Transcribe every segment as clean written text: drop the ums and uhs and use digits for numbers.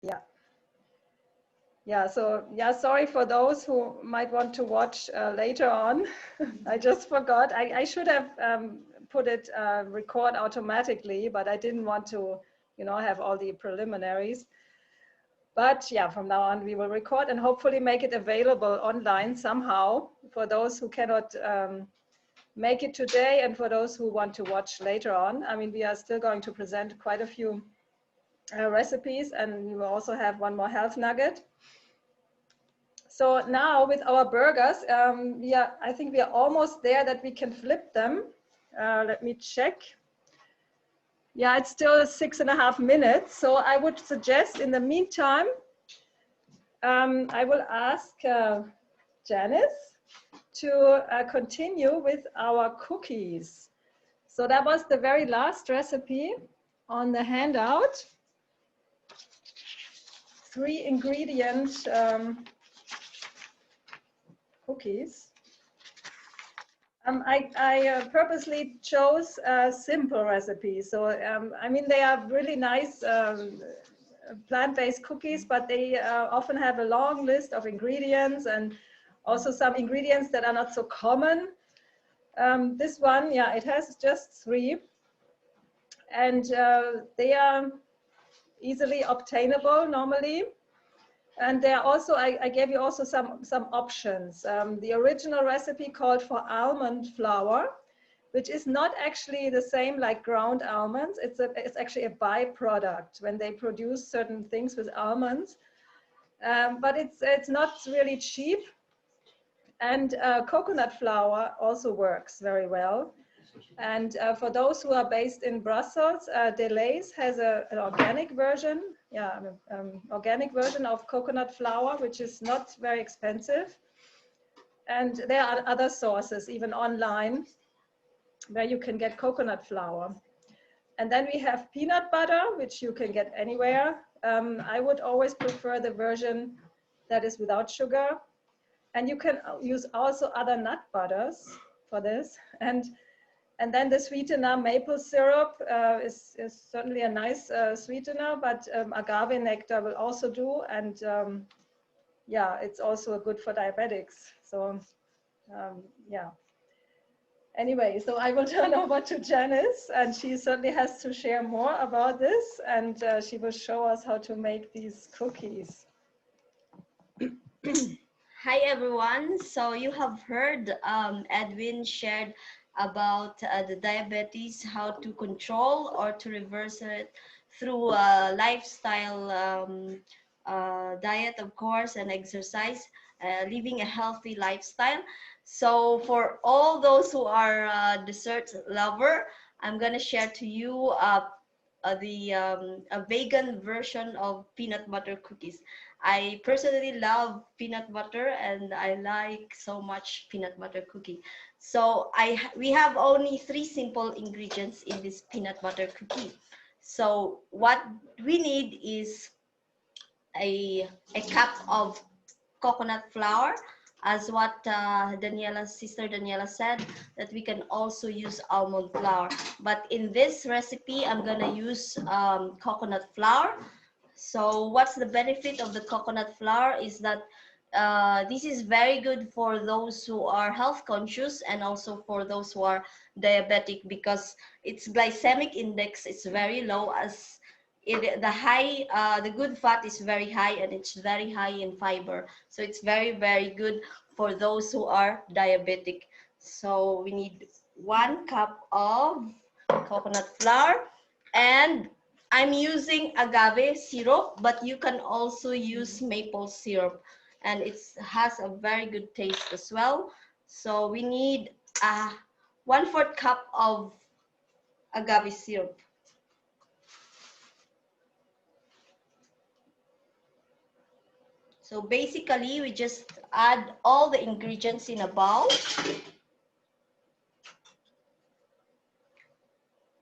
Yeah. Yeah, so yeah, sorry for those who might want to watch later on. I just forgot. I should have put it record automatically, but I didn't want to, you know, have all the preliminaries. But yeah, from now on we will record and hopefully make it available online somehow for those who cannot make it today and for those who want to watch later on. I mean, we are still going to present quite a few recipes, and we will also have one more health nugget. So now with our burgers, I think we are almost there that we can flip them. Let me check. Yeah, it's still 6.5 minutes. So I would suggest in the meantime, I will ask Janice to continue with our cookies. So that was the very last recipe on the handout. 3 ingredient cookies. I purposely chose a simple recipes. So, I mean, they are really nice plant-based cookies, but they often have a long list of ingredients and also some ingredients that are not so common. This one, yeah, it has just 3. And they are easily obtainable normally. And there are also, I gave you also some options. The original recipe called for almond flour, which is not actually the same like ground almonds. It's actually a byproduct when they produce certain things with almonds. But it's not really cheap. And coconut flour also works very well. And for those who are based in Brussels, Deleuze has an organic version, organic version of coconut flour, which is not very expensive. And there are other sources, even online, where you can get coconut flour. And then we have peanut butter, which you can get anywhere. I would always prefer the version that is without sugar. And you can use also other nut butters for this. And then the sweetener, maple syrup, is certainly a nice sweetener, but agave nectar will also do. And yeah, it's also good for diabetics. So yeah. Anyway, so I will turn over to Janice, and she certainly has to share more about this, and she will show us how to make these cookies. Hi everyone. So you have heard Edwin shared about the diabetes, how to control or to reverse it through lifestyle diet, of course, and exercise, living a healthy lifestyle. So for all those who are dessert lover, I'm gonna share to you a vegan version of peanut butter cookies. I personally love peanut butter and I like so much peanut butter cookie. So we have only 3 simple ingredients in this peanut butter cookie. So what we need is a cup of coconut flour, as what Sister Daniela said, that we can also use almond flour. But in this recipe, I'm gonna use coconut flour. So what's the benefit of the coconut flour is that this is very good for those who are health conscious and also for those who are diabetic, because its glycemic index is very low, as the good fat is very high and it's very high in fiber. So it's very, very good for those who are diabetic. So we need 1 cup of coconut flour, and I'm using agave syrup, but you can also use maple syrup, and it has a very good taste as well. So we need 1/4 cup of agave syrup. So basically, we just add all the ingredients in a bowl.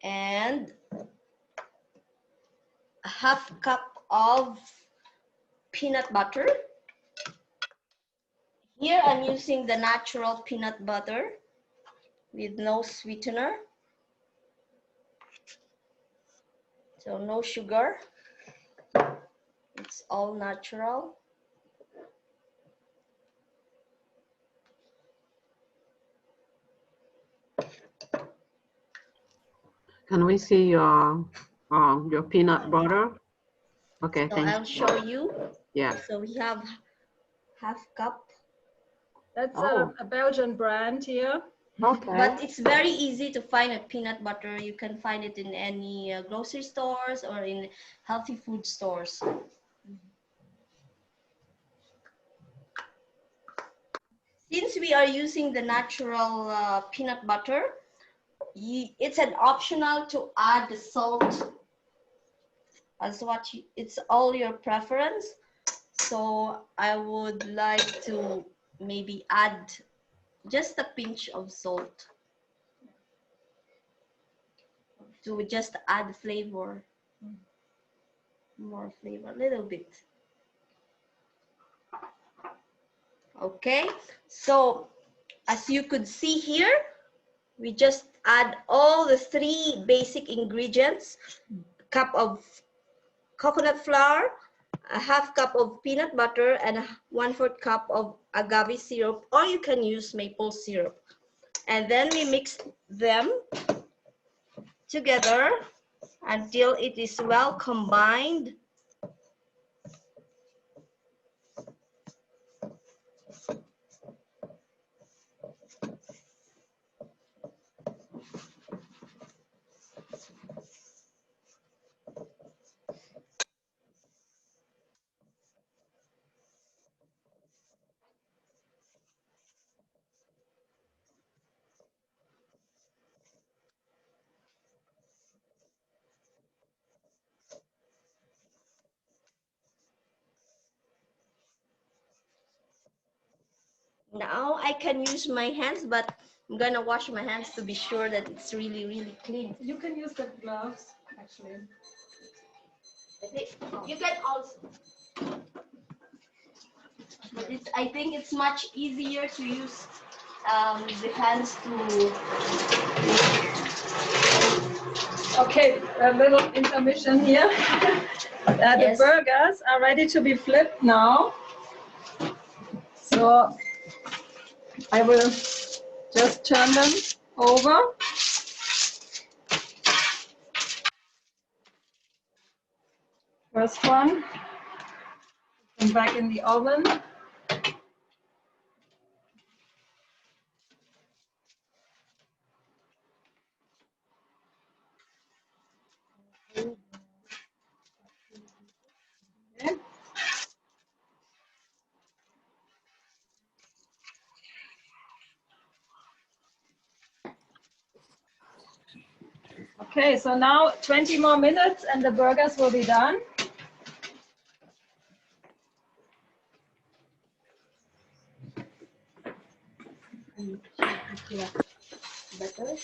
And a 1/2 cup of peanut butter. Here I'm using the natural peanut butter with no sweetener. So no sugar. It's all natural. Can we see your peanut butter? Okay, So thank I'll you. show you. Yeah. So we have half cup. That's Oh. a Belgian brand here. Okay. But it's very easy to find a peanut butter. You can find it in any grocery stores or in healthy food stores. Since we are using the natural peanut butter, it's an optional to add the salt as what it's all your preference. So I would like to maybe add just a pinch of salt to just add flavor, more flavor, a little bit. Okay, so as you could see here, we just add all the 3 basic ingredients: cup of coconut flour, a half cup of peanut butter, and a 1/4 cup of agave syrup, or you can use maple syrup. And then we mix them together until it is well combined. Now I can use my hands, but I'm gonna wash my hands to be sure that it's really, really clean. You can use the gloves, actually. You can also, but I think it's much easier to use the hands to. Okay, a little intermission here. The Yes. burgers are ready to be flipped now. So I will just turn them over. First one, and back in the oven. Okay. Okay, so now 20 more minutes and the burgers will be done. Better.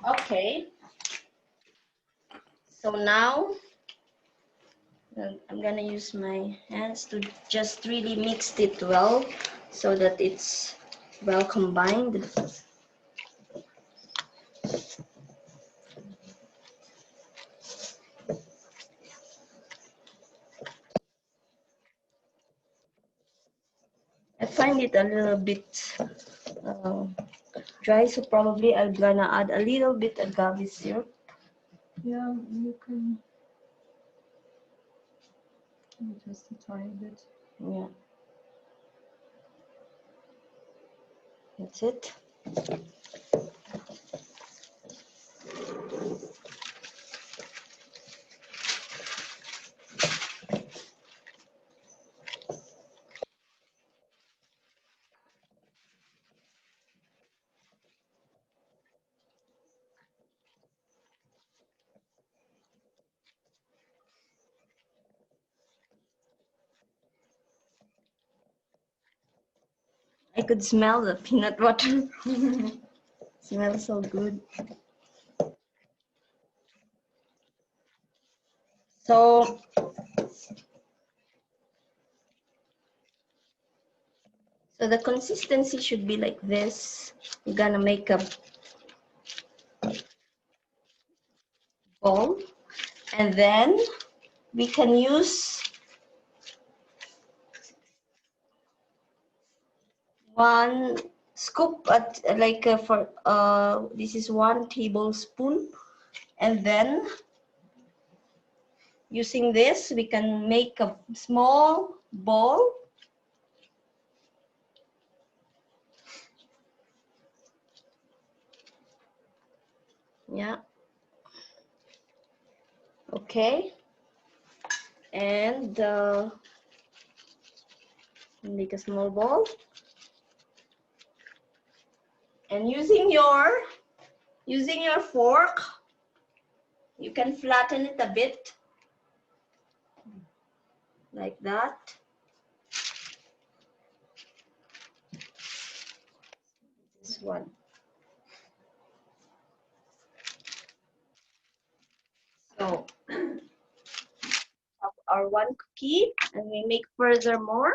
Okay. So now I'm gonna use my hands to just really mix it well so that it's well combined. I find it a little bit dry, so probably I'm gonna add a little bit agave syrup. Yeah, you can just a tiny bit. Yeah. That's it. I could smell the peanut butter. Smells so good. So the consistency should be like this. We're gonna make a bowl, and then we can use 1 scoop at this is 1 tablespoon, and then using this we can make a small ball. Yeah. Okay. And make a small ball. And using your fork, you can flatten it a bit like that. This one. So our 1 cookie, and we make further more.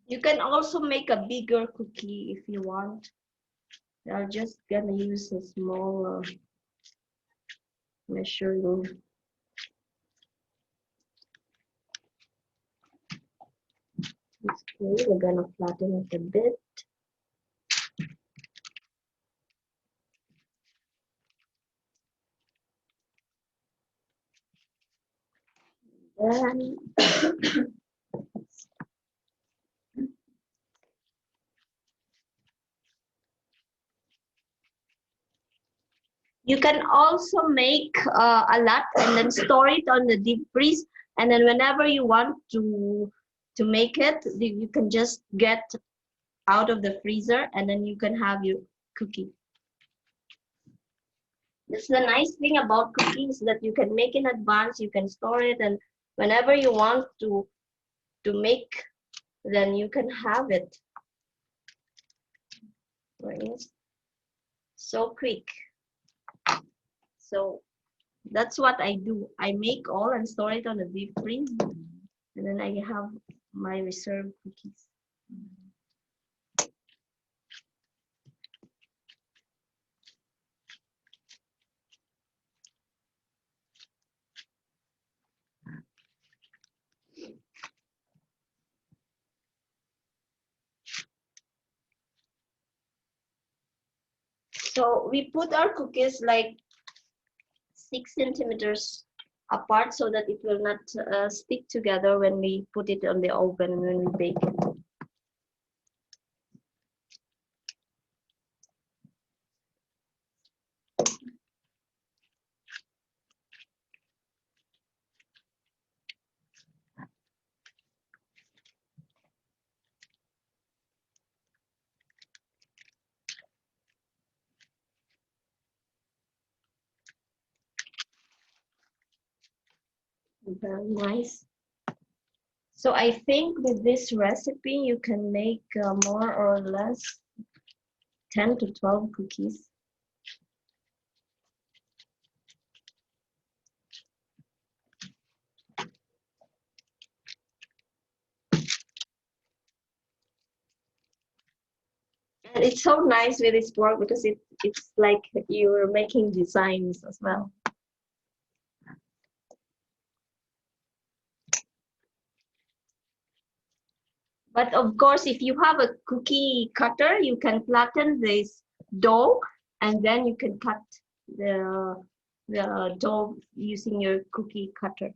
You can also make a bigger cookie if you want. I'm just gonna use a small measuring. Okay, we're gonna flatten it a bit. Then you can also make a lot and then store it on the deep freeze. And then whenever you want to make it, you can just get out of the freezer and then you can have your cookie. That's the nice thing about cookies, that you can make in advance, you can store it, and whenever you want to make, then you can have it. Right? So quick. So that's what I do. I make all and store it on the deep freeze, and then I have my reserved cookies. So we put our cookies like 6 centimeters apart so that it will not stick together when we put it on the oven and when we bake it. Very nice. So I think with this recipe, you can make more or less 10 to 12 cookies. And it's so nice with this fork because it's like you're making designs as well. But of course, if you have a cookie cutter, you can flatten this dough and then you can cut the dough using your cookie cutter.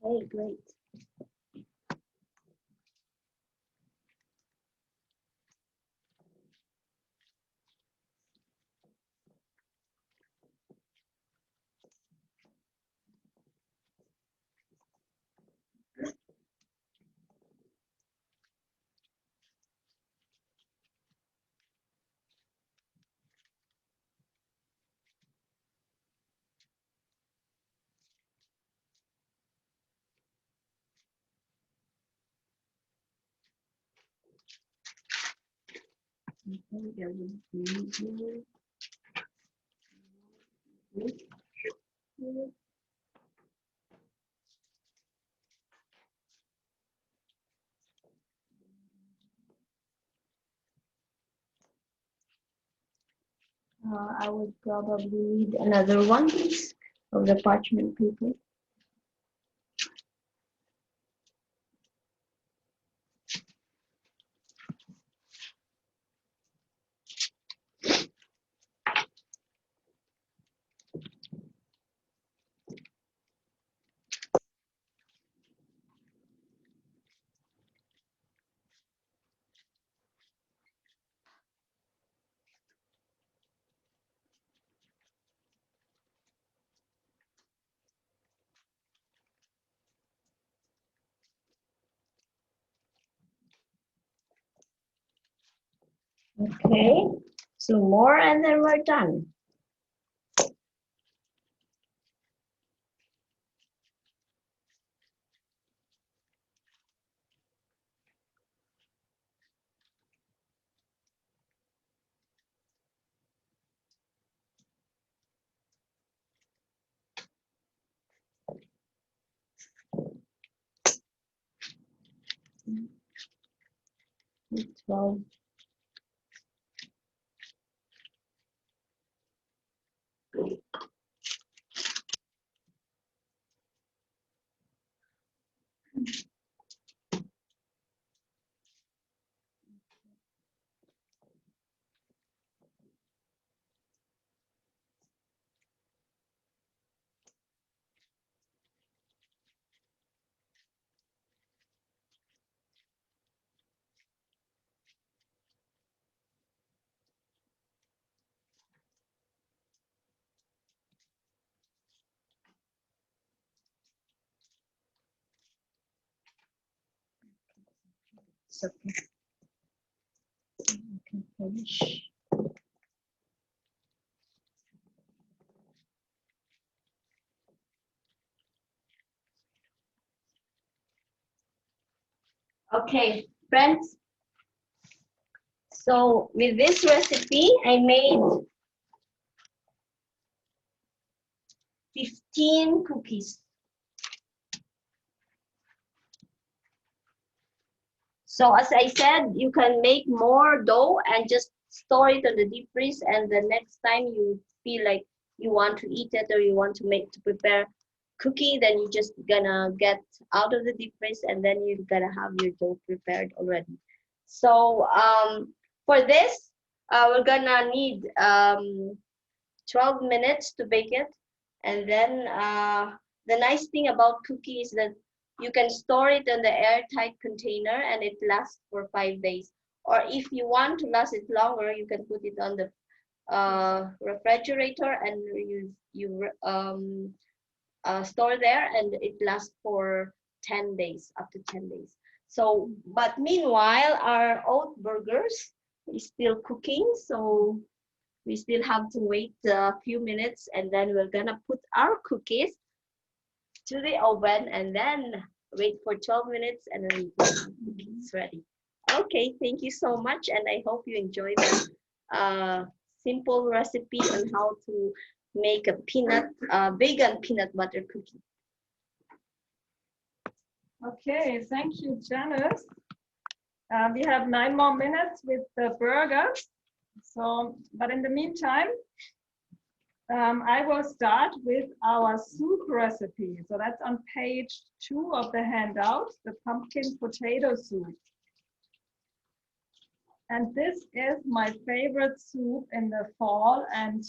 Okay, great. I would probably need another one piece of the parchment paper. Okay, so more and then we're done. Well, it's okay. You can finish. Okay, friends. So with this recipe, I made 15 cookies. So as I said, you can make more dough and just store it on the deep freeze, and the next time you feel like you want to eat it or you want to prepare cookie, then you just gonna get out of the deep freeze and then you're gonna have your dough prepared already. So for this, we're gonna need 12 minutes to bake it. And then the nice thing about cookie is that you can store it in the airtight container and it lasts for 5 days. Or if you want to last it longer, you can put it on the refrigerator and you store there, and it lasts for 10 days, up to 10 days. So, but meanwhile, our oat burgers is still cooking. So we still have to wait a few minutes, and then we're gonna put our cookies to the oven and then wait for 12 minutes, and then it's ready. Okay, thank you so much, and I hope you enjoy the simple recipe on how to make a vegan peanut butter cookie. Okay, thank you, Janice. We have 9 more minutes with the burgers. So, but in the meantime, I will start with our soup recipe. So that's on page 2 of the handout, the pumpkin potato soup. And this is my favorite soup in the fall and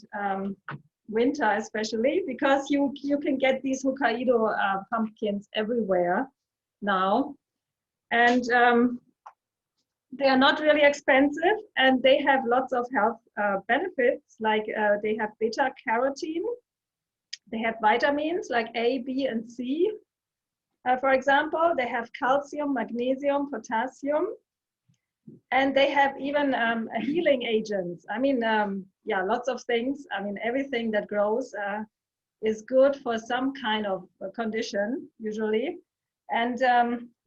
winter especially, because you can get these Hokkaido pumpkins everywhere now. And they are not really expensive, and they have lots of health benefits, like they have beta carotene, they have vitamins like A, B, and C. For example, they have calcium, magnesium, potassium, and they have even healing agents. I mean, yeah, lots of things. I mean, everything that grows is good for some kind of condition, usually. And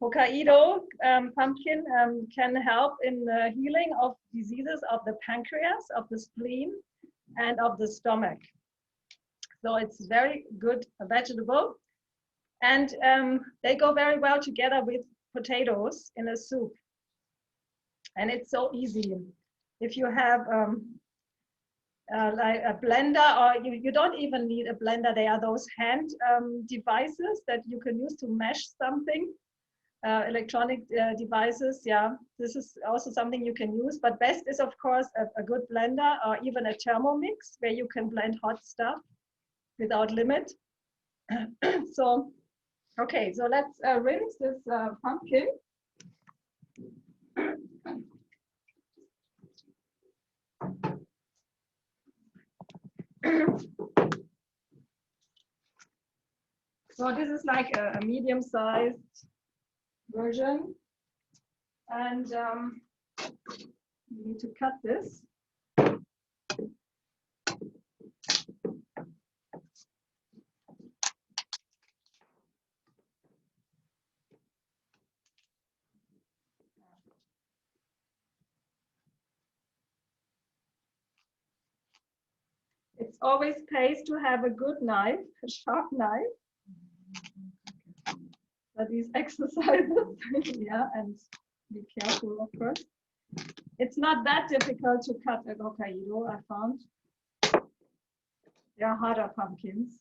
Hokkaido pumpkin can help in the healing of diseases of the pancreas, of the spleen, and of the stomach. So it's very good vegetable. And they go very well together with potatoes in a soup. And it's so easy. If you have like a blender, or you don't even need a blender, they are those hand devices that you can use to mash something, electronic devices. Yeah, this is also something you can use, but best is of course a good blender or even a Thermomix where you can blend hot stuff without limit. So, okay, so let's rinse this pumpkin. So this is like a medium-sized version, and you need to cut this. It's always pays to have a good knife, a sharp knife. For these exercises, yeah, and be careful, of course. It's not that difficult to cut a Hokkaido, I found. They are harder pumpkins.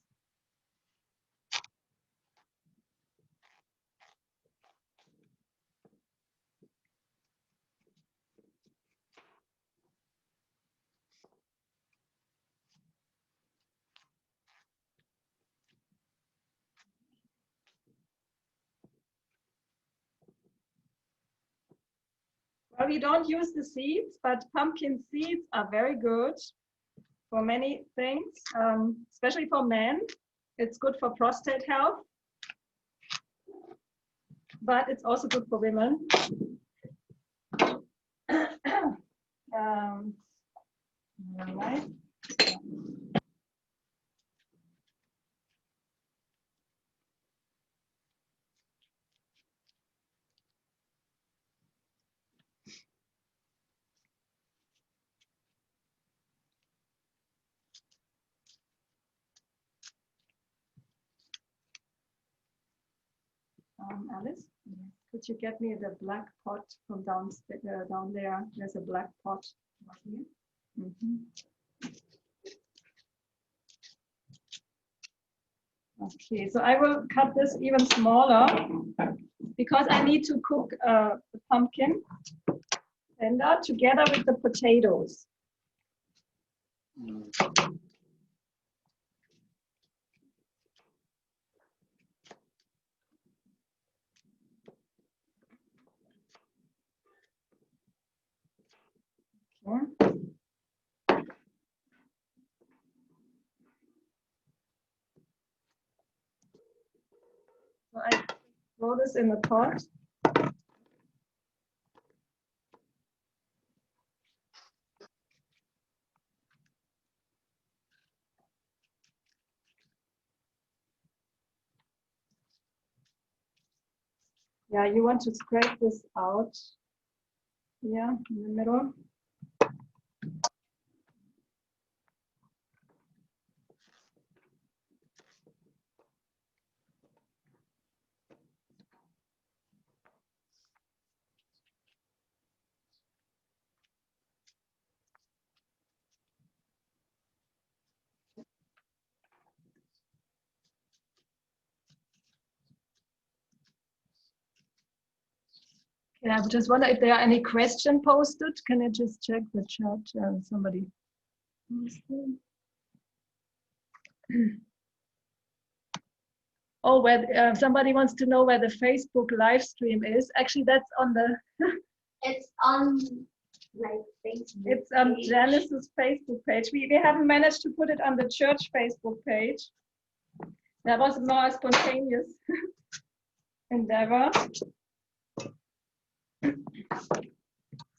Well, we don't use the seeds, but pumpkin seeds are very good for many things, especially for men. It's good for prostate health, but it's also good for women. All right. Alice, could you get me the black pot from down there? There's a black pot. Okay, so I will cut this even smaller because I need to cook the pumpkin tender together with the potatoes. Okay. So I throw this in the pot. Yeah, you want to scrape this out here in the middle. Yeah, I just wonder if there are any question posted. Can I just check the chat? Somebody. Oh, where somebody wants to know where the Facebook live stream is. Actually, that's on the. It's on like Facebook. It's on Janice's Facebook page. We haven't managed to put it on the church Facebook page. That was more a spontaneous endeavor.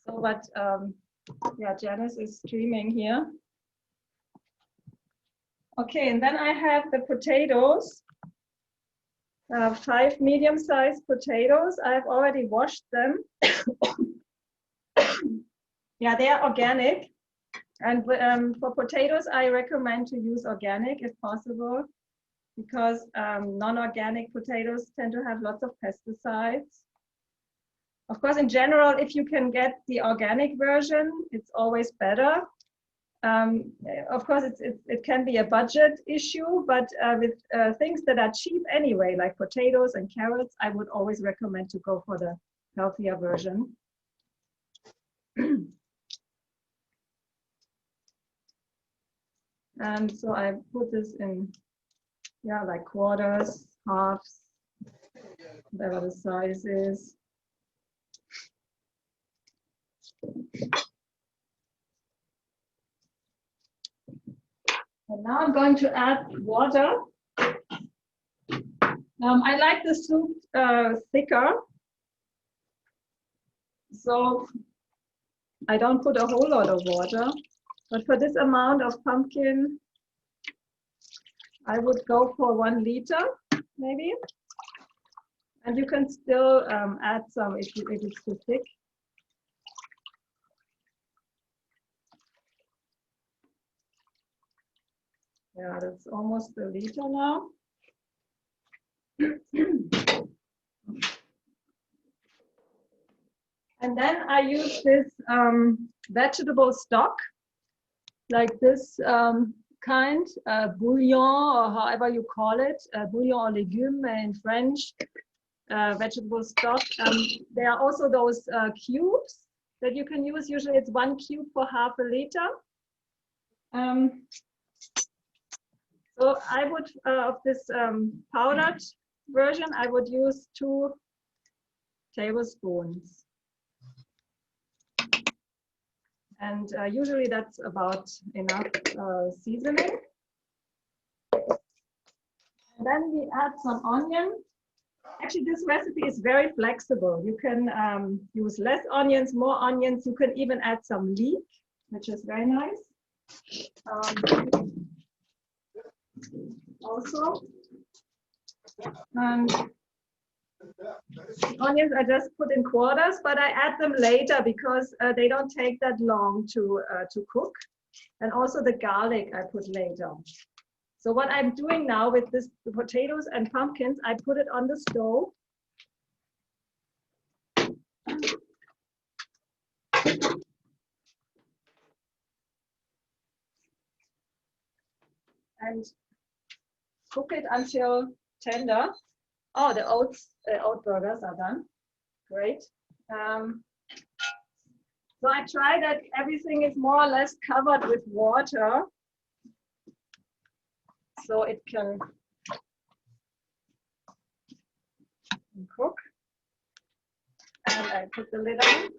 So, but yeah, Janice is streaming here. Okay, and then I have the potatoes 5 medium-sized potatoes. I've already washed them. Yeah, they are organic. And for potatoes, I recommend to use organic if possible, because non-organic potatoes tend to have lots of pesticides. Of course, in general, if you can get the organic version, it's always better. Of course, it can be a budget issue, but with things that are cheap anyway, like potatoes and carrots, I would always recommend to go for the healthier version. And so I put this in, yeah, like quarters, halves, whatever the size is. And now I'm going to add water. I like the soup thicker, so I don't put a whole lot of water. But for this amount of pumpkin, I would go for 1 liter, maybe. And you can still add some if it's too thick. Yeah, that's almost a liter now. And then I use this vegetable stock, like this kind, bouillon, or however you call it, bouillon aux légumes in French, vegetable stock. There are also those cubes that you can use. Usually it's 1 cube for half a liter. So I would, of this powdered version, I would use 2 tablespoons. And usually that's about enough seasoning. And then we add some onion. Actually, this recipe is very flexible. You can use less onions, more onions. You can even add some leek, which is very nice. Also, onions I just put in quarters, but I add them later because they don't take that long to cook. And also the garlic I put later. So what I'm doing now with the potatoes and pumpkins, I put it on the stove. And cook it until tender. Oh, the oat burgers are done. Great. So I try that everything is more or less covered with water, so it can cook. And I put the lid on.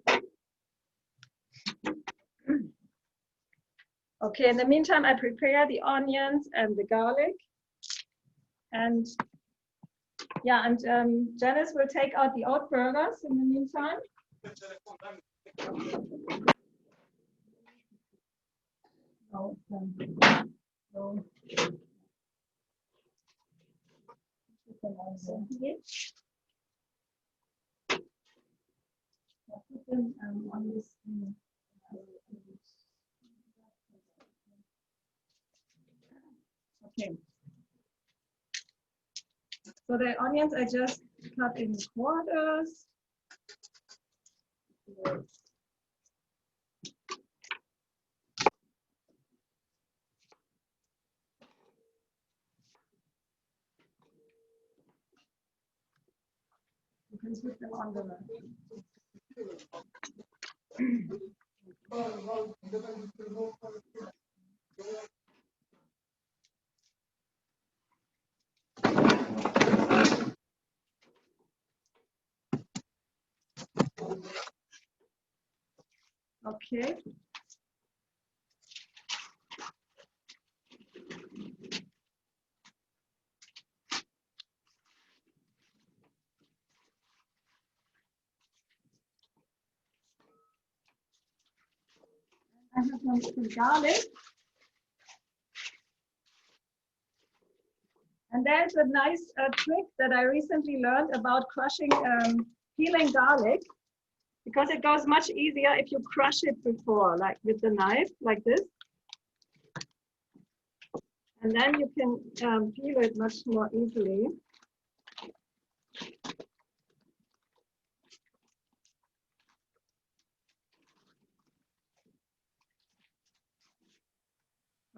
Okay, in the meantime, I prepare the onions and the garlic. And yeah, and Janice will take out the oat burgers in the meantime. Oh, so you can also here. I'll put them on this. Okay. So the onions I just cut in quarters. You can put them on the Okay. I have some garlic. And there's a nice trick that I recently learned about crushing, peeling garlic, because it goes much easier if you crush it before, like with the knife, like this. And then you can peel it much more easily.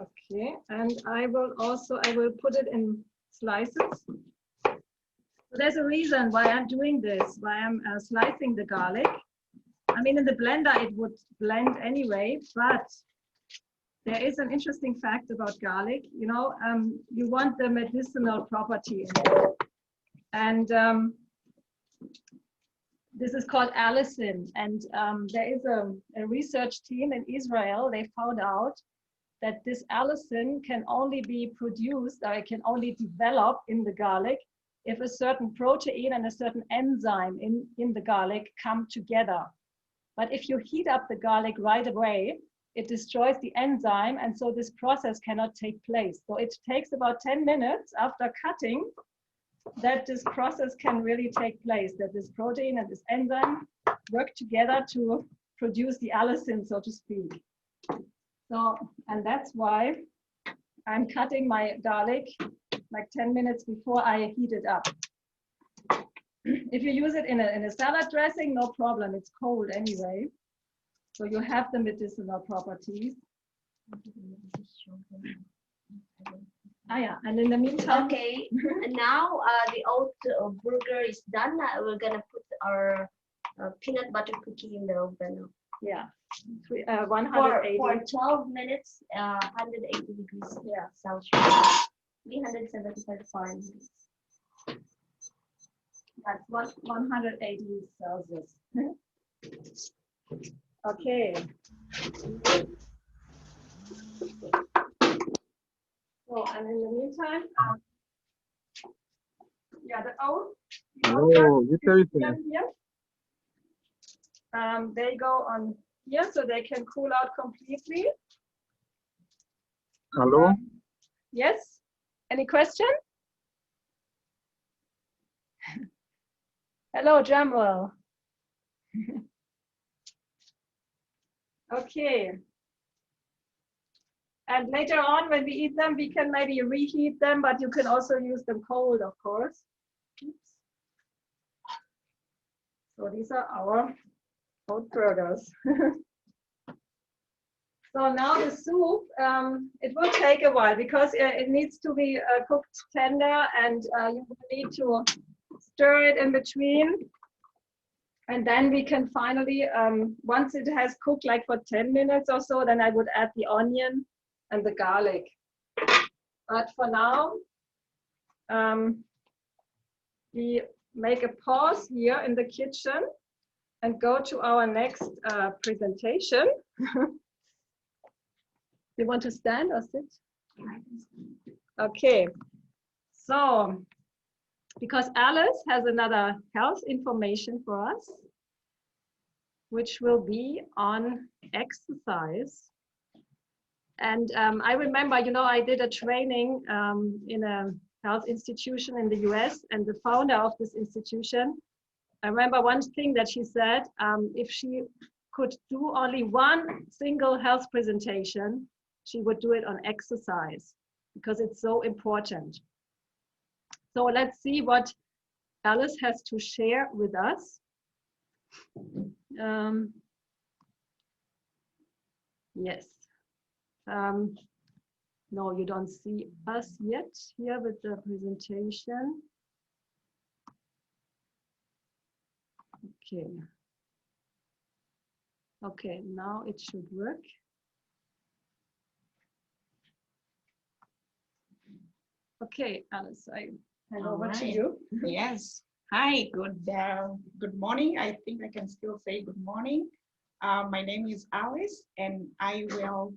Okay, and I will put it in slices. So there's a reason why I'm doing this, why I'm slicing the garlic. I mean, in the blender, it would blend anyway, but there is an interesting fact about garlic. You know, you want the medicinal property in it. And this is called allicin. And there is a research team in Israel, they found out that this allicin can only be produced, or it can only develop in the garlic if a certain protein and a certain enzyme in the garlic come together. But if you heat up the garlic right away, it destroys the enzyme, and so this process cannot take place. So it takes about 10 minutes after cutting that this process can really take place, that this protein and this enzyme work together to produce the allicin, so to speak. So, and that's why I'm cutting my garlic like 10 minutes before I heat it up. If you use it in a salad dressing, no problem, it's cold anyway. So you have the medicinal properties. Ah, yeah, and in the meantime. Okay, now the oat burger is done. We're gonna put our peanut butter cookie in the oven. Yeah, 180. For 12 minutes, 180 degrees Celsius, 375 Fahrenheit. That's 180 Celsius. Okay. So, and in the meantime, yeah, the oat. Oh, you tell me. They go on here, so they can cool out completely. Hello? Yes? Any question? Hello, Jamal. Okay. And later on, when we eat them, we can maybe reheat them, but you can also use them cold, of course. Oops. So these are our oat burgers. So now the soup, it will take a while because it needs to be cooked tender, and you need to stir it in between. And then we can finally, once it has cooked like for 10 minutes or so, then I would add the onion and the garlic. But for now, we make a pause here in the kitchen and go to our next presentation. You want to stand or sit? Okay, so because Alice has another health information for us, which will be on exercise. And I remember, you know, I did a training in a health institution in the US, and the founder of this institution, I remember one thing that she said, if she could do only one single health presentation, she would do it on exercise because it's so important. So let's see what Alice has to share with us. Yes. No, you don't see us yet here with the presentation. Okay. Okay, now it should work. Okay, Alice, I hand over to you. Yes. Hi, good morning. I think I can still say good morning. My name is Alice, and I will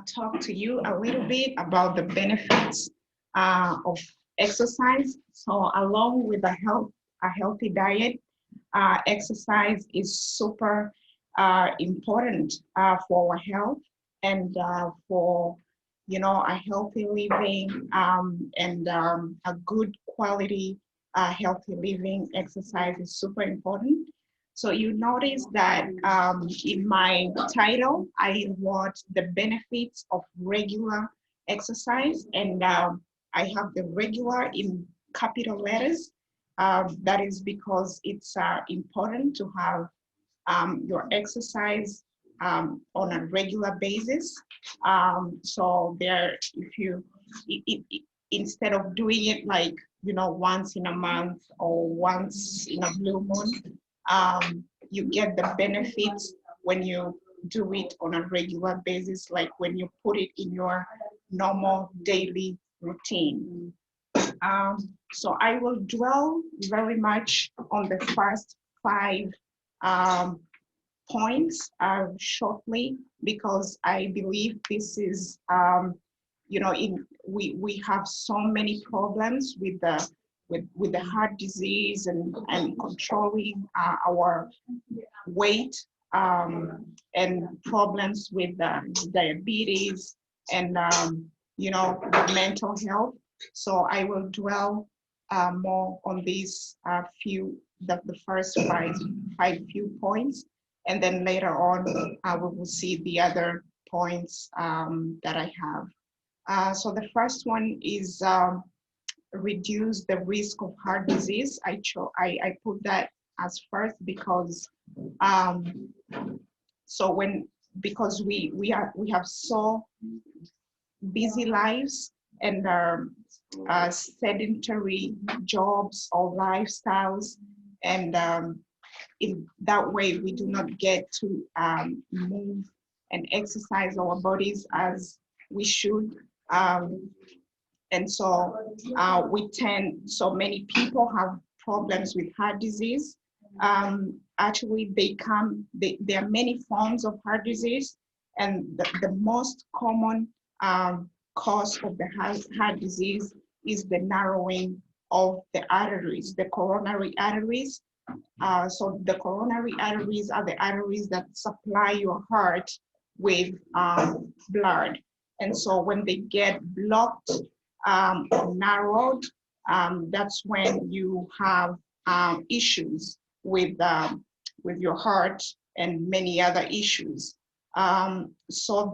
talk to you a little bit about the benefits of exercise. So along with a healthy diet, exercise is super important for our health and for a healthy living and a good quality healthy living, exercise is super important. So you notice that in my title, I want the benefits of regular exercise, and I have the regular in capital letters. That is because it's important to have your exercise on a regular basis. So there, if you, instead of doing it like, once in a month or once in a blue moon, you get the benefits when you do it on a regular basis, like when you put it in your normal daily routine. So I will dwell very much on the first 5 points shortly, because I believe this is, we have so many problems with the heart disease and controlling our weight, and problems with diabetes and mental health. So I will dwell more on these the first five few points, and then later on we will see the other points that I have. So the first one is reduce the risk of heart disease. I put that as first because because we have so busy lives and sedentary jobs or lifestyles, and in that way we do not get to move and exercise our bodies as we should. And so so many people have problems with heart disease. Actually, there are many forms of heart disease, and the most common cause of the heart disease is the narrowing of the arteries, the coronary arteries. So the coronary arteries are the arteries that supply your heart with blood. And so when they get blocked or narrowed, that's when you have issues with your heart and many other issues. So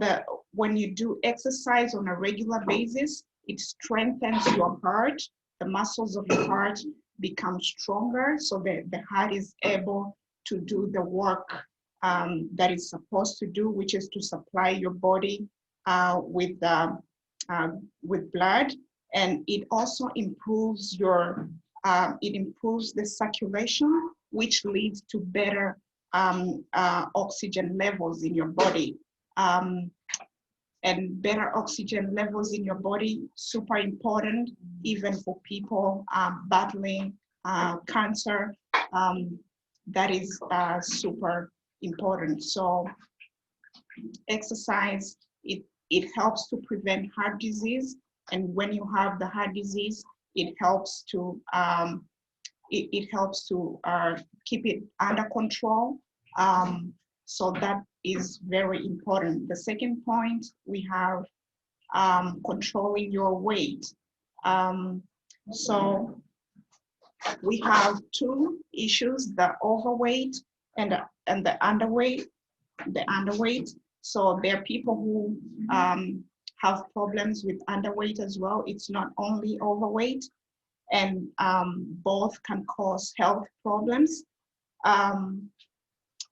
when you do exercise on a regular basis, it strengthens your heart. The muscles of your heart become stronger, so that the heart is able to do the work that it's supposed to do, which is to supply your body with blood. And it also improves the circulation, which leads to better oxygen levels in your body. And better oxygen levels in your body, super important, even for people battling cancer. That is super important. So exercise, it helps to prevent heart disease. And when you have the heart disease, it helps to keep it under control. So that is very important. The second point, we have controlling your weight. So we have 2 issues: the overweight and the underweight. So there are people who have problems with underweight as well. It's not only overweight, and both can cause health problems.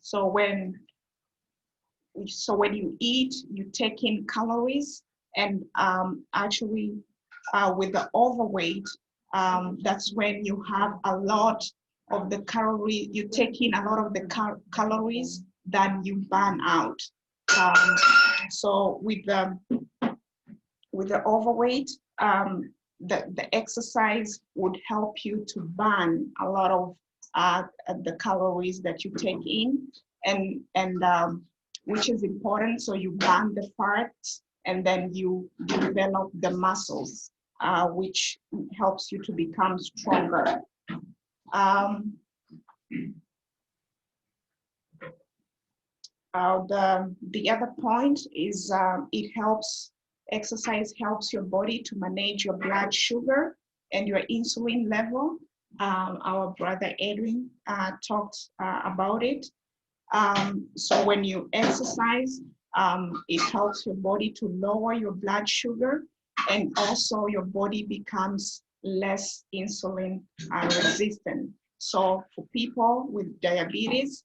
So when you eat, you take in calories, and actually with the overweight, that's when you have a lot of the calories, you take in a lot of the calories than you burn out. So with the overweight, the exercise would help you to burn a lot of the calories that you take in, and which is important. So you burn the fats, and then you develop the muscles, which helps you to become stronger. The other point is it helps Exercise helps your body to manage your blood sugar and your insulin level. Our brother Edwin talked about it. So when you exercise, it helps your body to lower your blood sugar, and also your body becomes less insulin resistant. So for people with diabetes,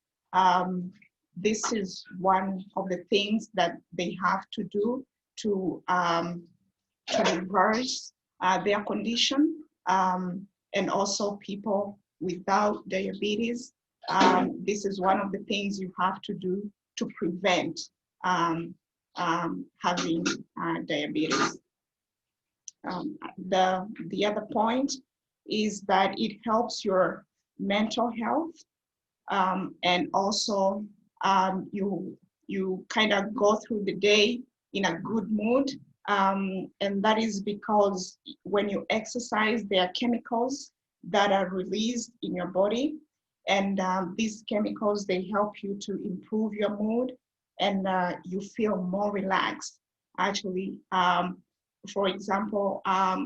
this is one of the things that they have to do to reverse their condition. And also people without diabetes, this is one of the things you have to do to prevent having diabetes. The other point is that it helps your mental health, and also you kind of go through the day in a good mood, and that is because when you exercise, there are chemicals that are released in your body, and these chemicals, they help you to improve your mood, and you feel more relaxed. Actually, for example,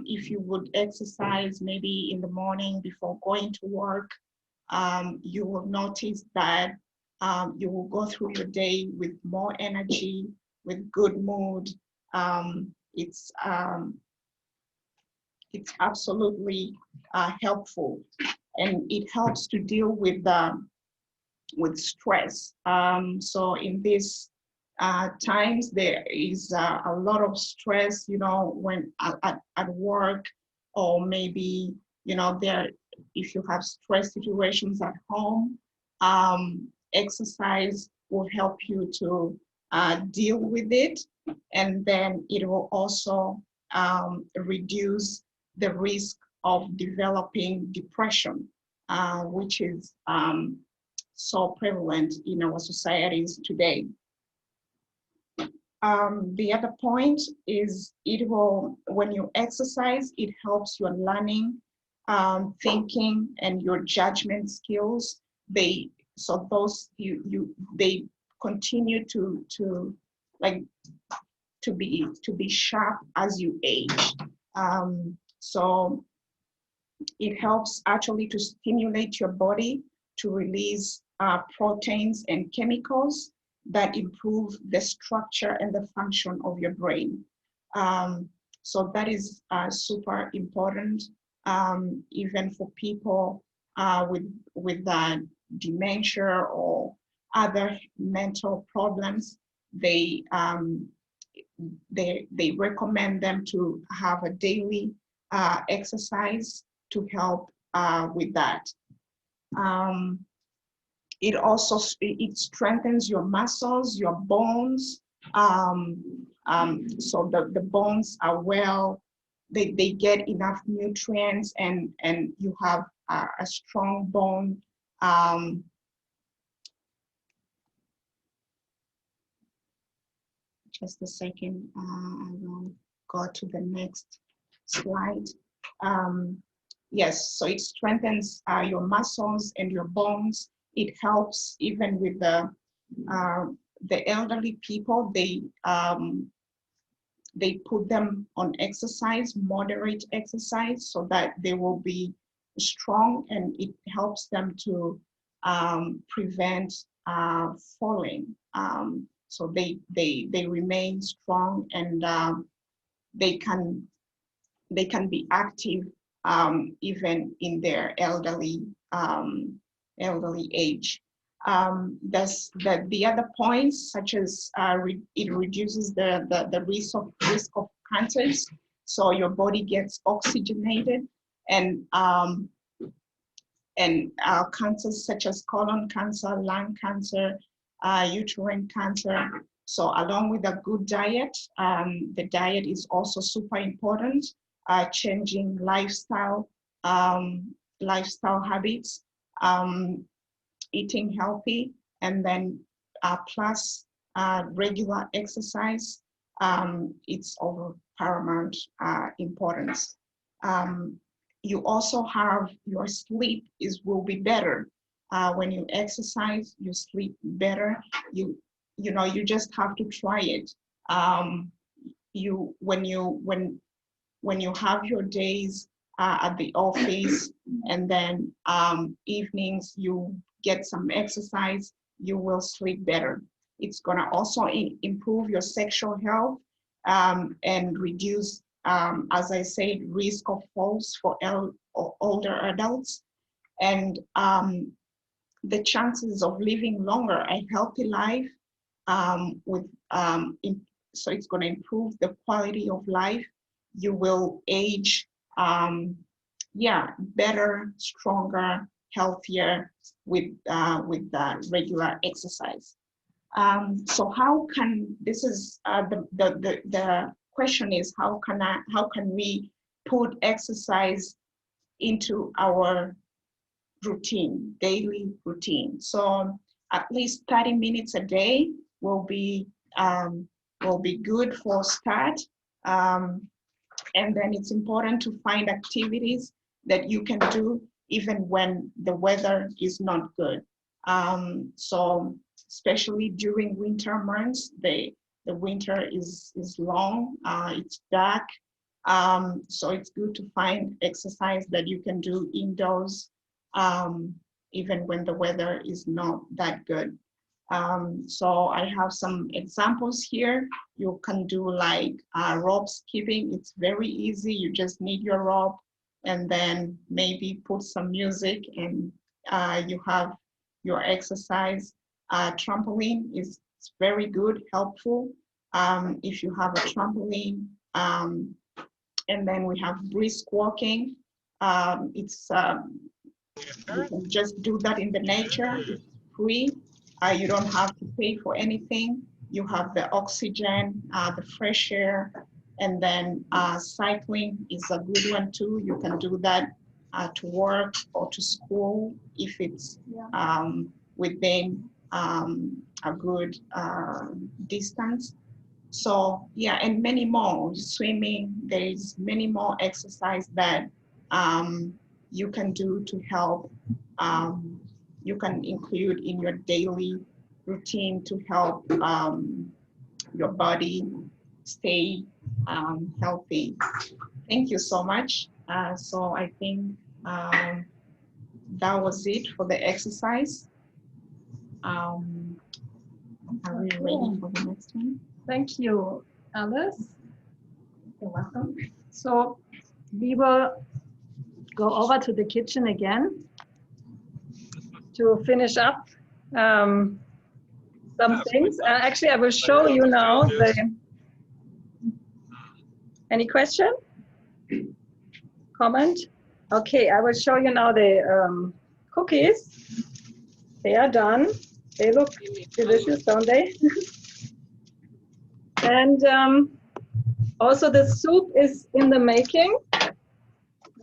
if you would exercise maybe in the morning before going to work, you will notice that you will go through your day with more energy, with good mood. It's absolutely helpful, and it helps to deal with stress. So in these times, there is a lot of stress, you know, when at work, or maybe, you know, if you have stress situations at home, exercise will help you to deal with it, and then it will also reduce the risk of developing depression, which is so prevalent in our societies today. The other point is when you exercise, it helps your learning, thinking, and your judgment skills. They continue to be sharp as you age. So it helps actually to stimulate your body to release proteins and chemicals that improve the structure and the function of your brain. So that is super important, even for people with dementia or other mental problems. They recommend them to have a daily exercise to help with that. It strengthens your muscles, your bones. So the bones are they get enough nutrients, and you have a strong bone. Just a second, I will go to the next slide. Yes, so it strengthens your muscles and your bones. It helps even with the elderly people. They put them on exercise, moderate exercise, so that they will be strong, and it helps them to prevent falling. So they remain strong, and they can be active even in their elderly age. The other points, such as it reduces the risk of cancers. So your body gets oxygenated, and cancers such as colon cancer, lung cancer, uterine cancer. So along with a good diet, the diet is also super important. Changing lifestyle habits, eating healthy, and then plus regular exercise. It's of paramount importance. You also have your sleep will be better. When you exercise, you sleep better. You just have to try it. when you have your days at the office, and then evenings you get some exercise, you will sleep better. It's gonna also improve your sexual health and reduce, as I said, risk of falls for older adults, and the chances of living longer, a healthy life so it's going to improve the quality of life. You will age, better, stronger, healthier with regular exercise. So how can, this is the question is, how can we put exercise into our routine, daily routine? So at least 30 minutes a day will be good for a start. And then it's important to find activities that you can do even when the weather is not good. So especially during winter months, the winter is long, it's dark. So it's good to find exercise that you can do indoors, even when the weather is not that good. So I have some examples here. You can do like rope skipping. It's very easy. You just need your rope and then maybe put some music, and you have your exercise. Trampoline is very good, helpful if you have a trampoline. And then we have brisk walking. You can just do that in the nature. It's free. You don't have to pay for anything. You have the oxygen, the fresh air, and then cycling is a good one too. You can do that to work or to school if it's within a good distance. So yeah, and many more. Swimming, there's many more exercise that you can do to help. You can include in your daily routine to help your body stay healthy. Thank you so much. So I think that was it for the exercise. Are we ready for the next one? Thank you, Alice. You're welcome. So we will go over to the kitchen again to finish up some things. Actually, I will show you now any question? Comment? Okay, I will show you now the cookies. They are done. They look delicious, don't they? And also the soup is in the making.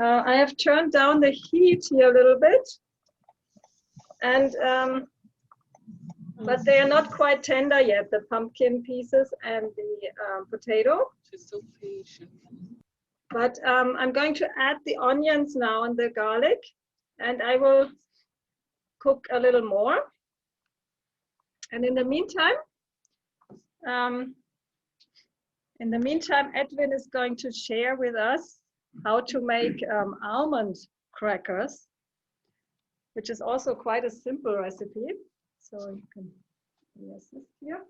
I have turned down the heat here a little bit. And but they are not quite tender yet, the pumpkin pieces and the potato. But I'm going to add the onions now and the garlic, and I will cook a little more. And in the meantime, Edwin is going to share with us how to make almond crackers, which is also quite a simple recipe. So you can assist here.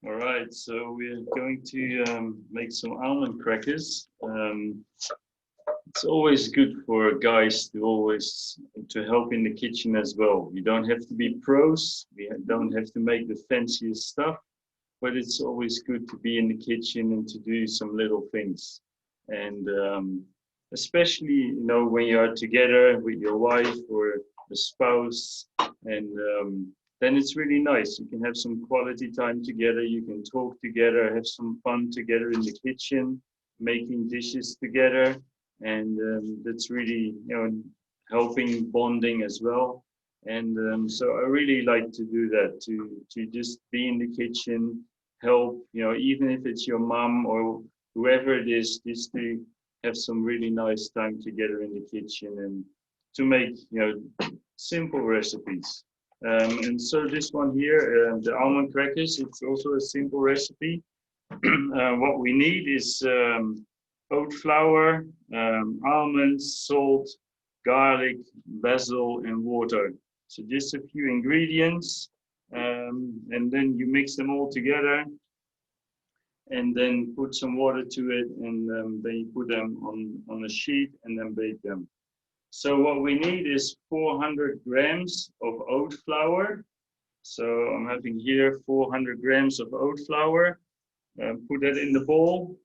All right, so we're going to make some almond crackers. It's always good for guys to help in the kitchen as well. You don't have to be pros. We don't have to make the fanciest stuff, but it's always good to be in the kitchen and to do some little things. And especially, you know, when you are together with your wife or a spouse, and then it's really nice. You can have some quality time together. You can talk together, have some fun together in the kitchen, making dishes together. And that's really, you know, helping bonding as well. And so I really like to do that, to just be in the kitchen, help, you know, even if it's your mom or whoever it is, just to have some really nice time together in the kitchen and to make, you know, simple recipes. And so this one here, the almond crackers, it's also a simple recipe. what we need is oat flour, almonds, salt, garlic, basil, and water. So just a few ingredients, and then you mix them all together, and then put some water to it, and then you put them on a sheet and then bake them. So what we need is 400 grams of oat flour. So I'm having here 400 grams of oat flour. Put that in the bowl.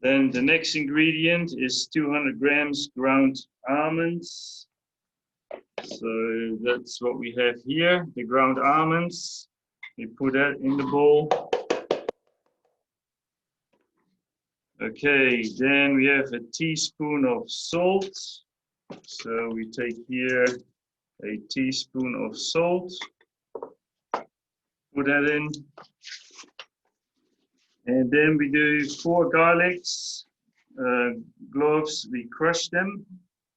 Then the next ingredient is 200 grams ground almonds. So that's what we have here, the ground almonds. We put that in the bowl. Okay, then we have a teaspoon of salt. So we take here a teaspoon of salt. Put that in. And then we do 4 garlics, cloves, we crush them.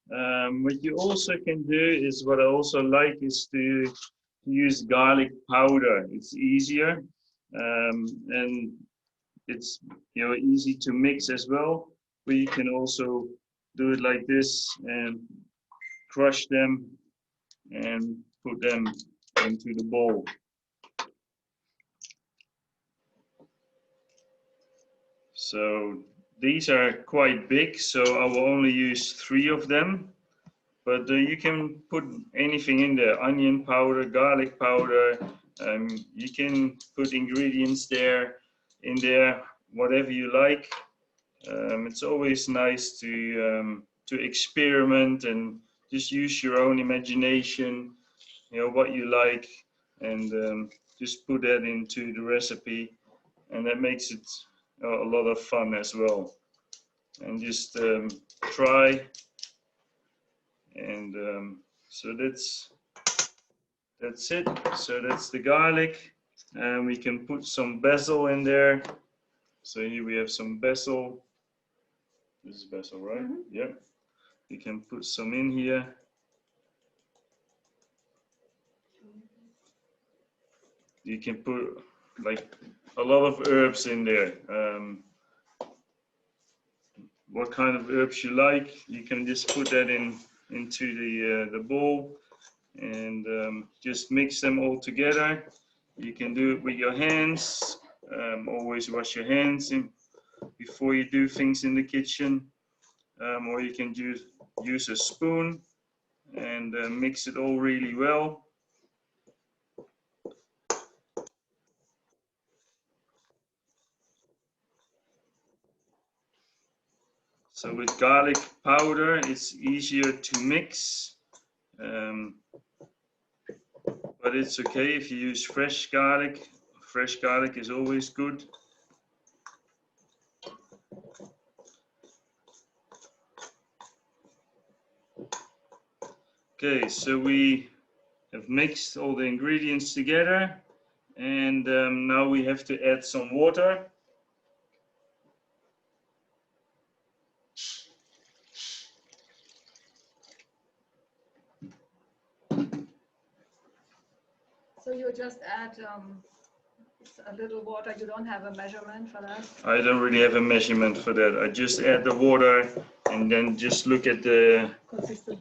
What you also can do is, what I also like is to use garlic powder. It's easier, and it's easy to mix as well. But you can also do it like this and crush them and put them into the bowl. So these are quite big, so I will only use 3 of them. But you can put anything in there, onion powder, garlic powder. You can put ingredients in there, whatever you like. It's always nice to experiment and just use your own imagination, what you like, and just put that into the recipe, and that makes it a lot of fun as well. And just try. And so that's it. So that's the garlic, and we can put some basil in there. So here we have some basil. This is basil, right? Mm-hmm. Yeah. You can put some in here. You can put like a lot of herbs in there. What kind of herbs you like, you can just put that into the bowl, and just mix them all together. You can do it with your hands. Always wash your hands before you do things in the kitchen, or you can use a spoon and mix it all really well. So with garlic powder, it's easier to mix. But it's okay if you use fresh garlic. Fresh garlic is always good. Okay, so we have mixed all the ingredients together, and now we have to add some water. So you just add a little water. You don't have a measurement for that? I don't really have a measurement for that. I just add the water and then just look at the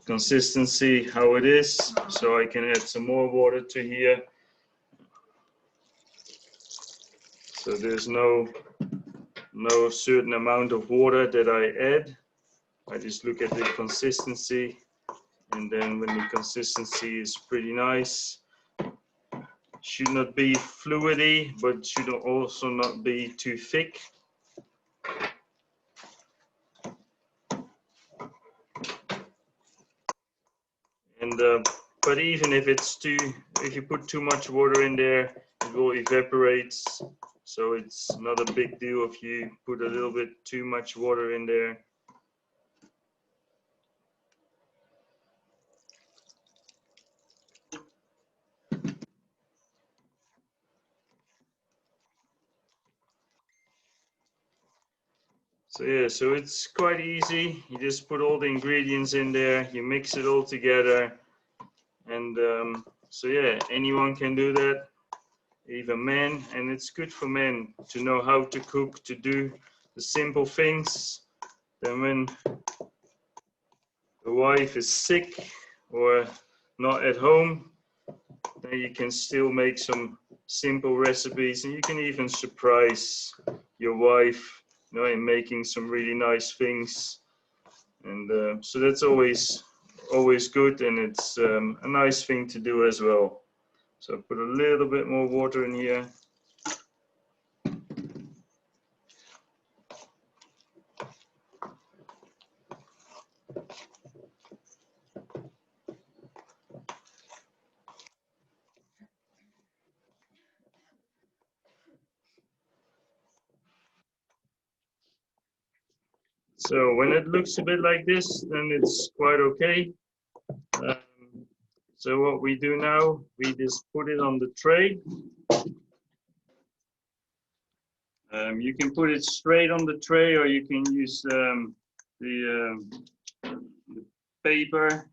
consistency, how it is. So I can add some more water to here. So there's no certain amount of water that I add. I just look at the consistency, and then when the consistency is pretty nice, should not be fluidy, but should also not be too thick. And but even if you put too much water in there, it will evaporate. So it's not a big deal if you put a little bit too much water in there. So yeah, so it's quite easy. You just put all the ingredients in there, you mix it all together, and so yeah, anyone can do that. even men, and it's good for men to know how to cook, to do the simple things. Then when the wife is sick or not at home, then you can still make some simple recipes, and you can even surprise your wife, you know, in making some really nice things. And so that's always good, and it's a nice thing to do as well. So put a little bit more water in here. So when it looks a bit like this, then it's quite okay. So what we do now, we just put it on the tray. You can put it straight on the tray, or you can use the paper,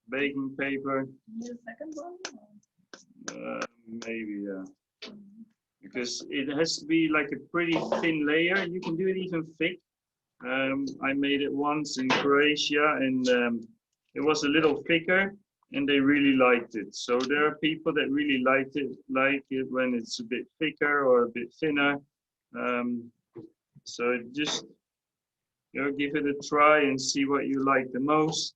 baking paper. Need a second one? Maybe, yeah. Because it has to be like a pretty thin layer. You can do it even thick. I made it once in Croatia, and it was a little thicker, and they really liked it. So there are people that really like it when it's a bit thicker or a bit thinner. So just, you know, give it a try and see what you like the most.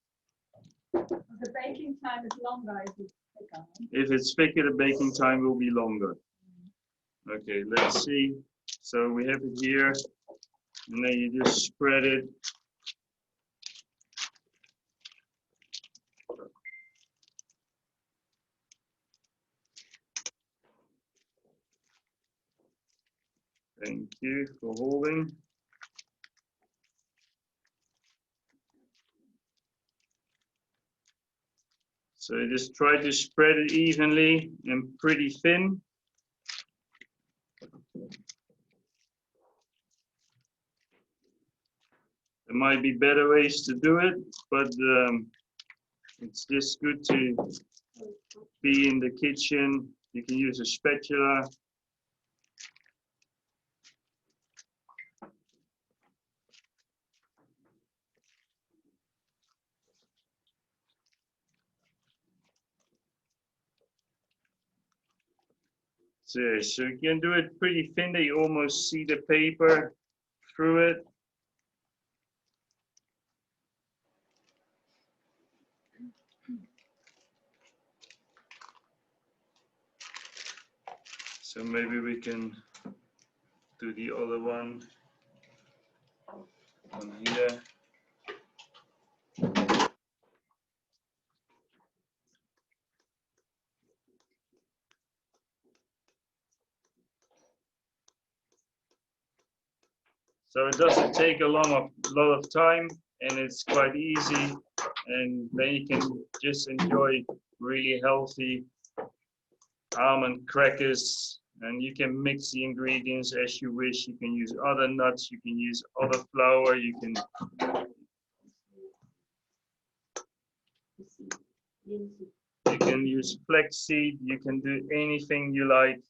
The baking time is longer if it's thicker. If it's thicker, the baking time will be longer. Okay, let's see. So we have it here, and then you just spread it. Thank you for holding. So you just try to spread it evenly and pretty thin. There might be better ways to do it, but it's just good to be in the kitchen. You can use a spatula. So you can do it pretty thin that you almost see the paper through it. So maybe we can do the other one on here. So it doesn't take a lot of time, and it's quite easy, and then you can just enjoy really healthy almond crackers, and you can mix the ingredients as you wish. You can use other nuts, you can use other flour, you can use flaxseed, you can do anything you like.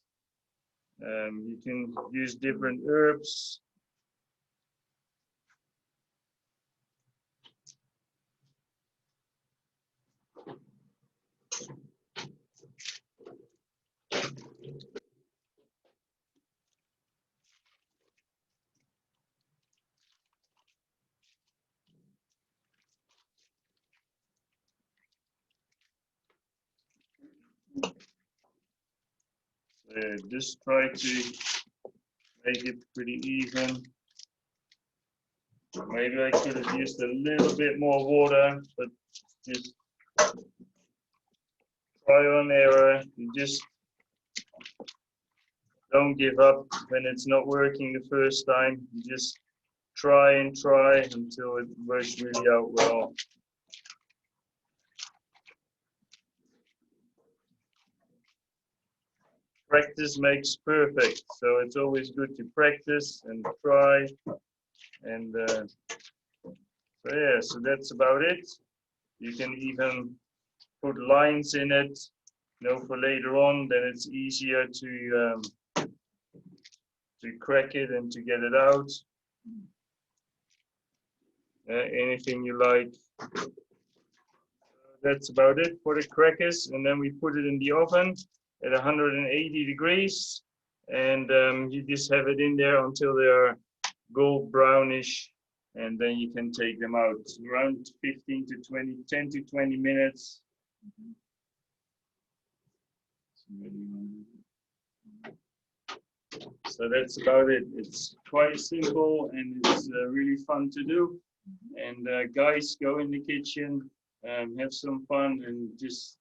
You can use different herbs. Just try to make it pretty even. Maybe I could have used a little bit more water, but just trial and error. You just don't give up when it's not working the first time. You just try and try until it works really out well. Practice makes perfect, so it's always good to practice and try. And so yeah, so that's about it. You can even put lines in it for later on, then it's easier to crack it and to get it out. Anything you like. That's about it for the crackers, and then we put it in the oven at 180 degrees, and you just have it in there until they are gold brownish, and then you can take them out around 10 to 20 minutes. So that's about it. It's quite simple and it's really fun to do. And guys, go in the kitchen, have some fun, and just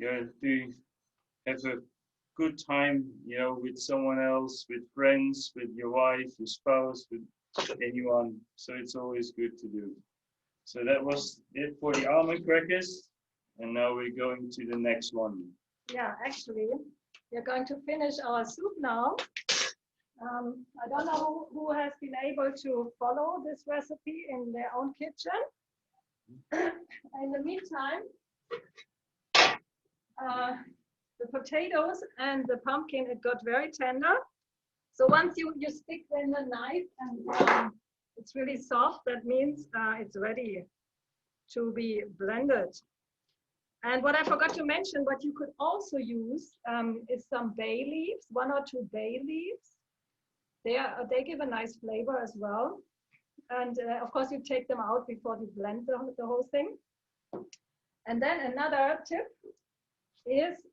have a good time, with someone else, with friends, with your wife, your spouse, with anyone. So it's always good to do. So that was it for the almond crackers, and now we're going to the next one. Yeah, actually, we're going to finish our soup now. I don't know who has been able to follow this recipe in their own kitchen. In the meantime, the potatoes and the pumpkin, it got very tender. So once you stick in the knife and it's really soft, that means it's ready to be blended. And what I forgot to mention, what you could also use is some bay leaves, 1 or 2 bay leaves. They give a nice flavor as well. And of course, you take them out before you blend the whole thing. And then another tip is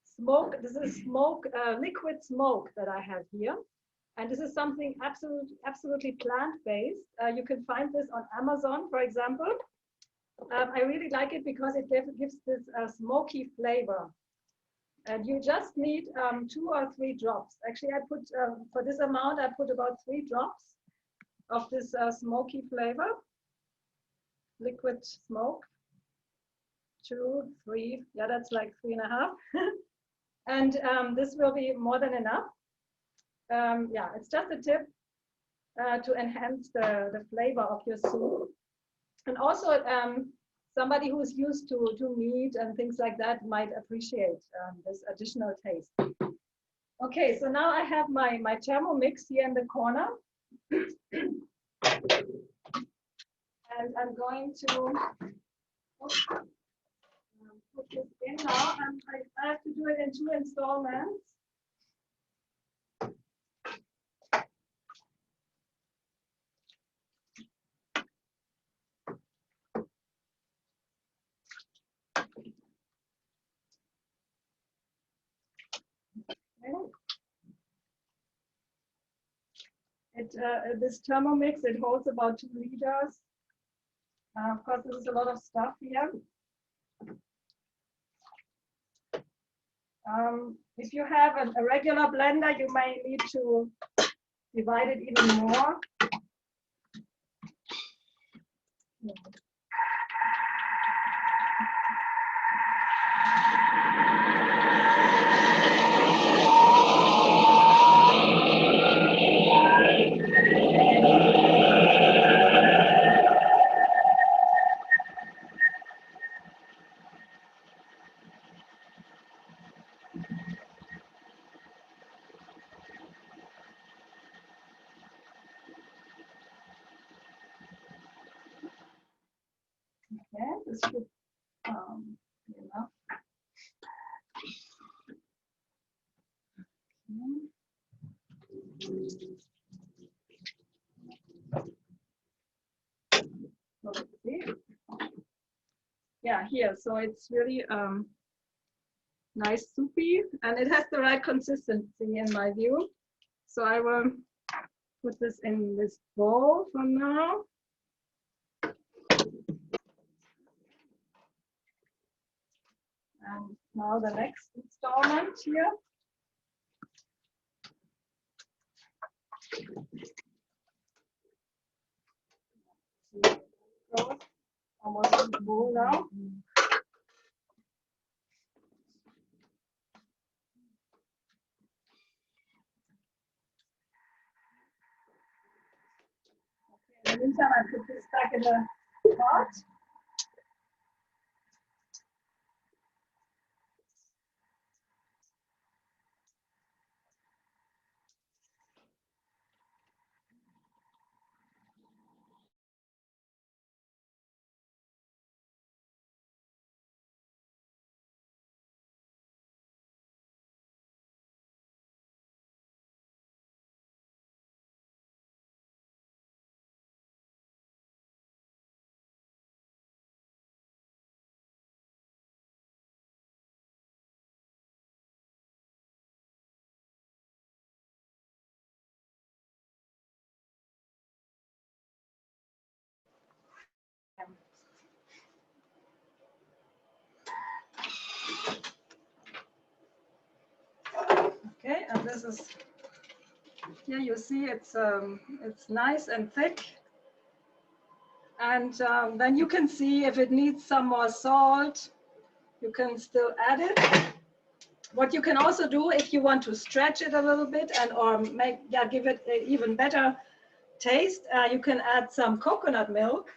smoke. This is liquid smoke that I have here. And this is something absolutely plant-based. You can find this on Amazon, for example. I really like it because it gives this smoky flavor. And you just need 2 or 3 drops. Actually, I put, for this amount, I put about 3 drops of this smoky flavor, liquid smoke. 2, 3, yeah, that's like 3.5. And this will be more than enough. Yeah, it's just a tip to enhance the flavor of your soup. And also, somebody who's used to meat and things like that might appreciate this additional taste. Okay, so now I have my Thermomix here in the corner. And I'm going to put this in now. I have to do it in 2 installments. This Thermomix, it holds about 2 liters. Of course, there's a lot of stuff here. If you have a regular blender, you may need to divide it even more. Okay, this should be enough. So let's see. Yeah, here. So it's really nice soupy, and it has the right consistency in my view. So I will put this in this bowl for now. And now the next installment here. Almost in the bowl now. Okay, in the meantime, I put this back in the pot. this is, here you see it's nice and thick. And then you can see if it needs some more salt, you can still add it. What you can also do if you want to stretch it a little bit and or make, give it an even better taste, you can add some coconut milk.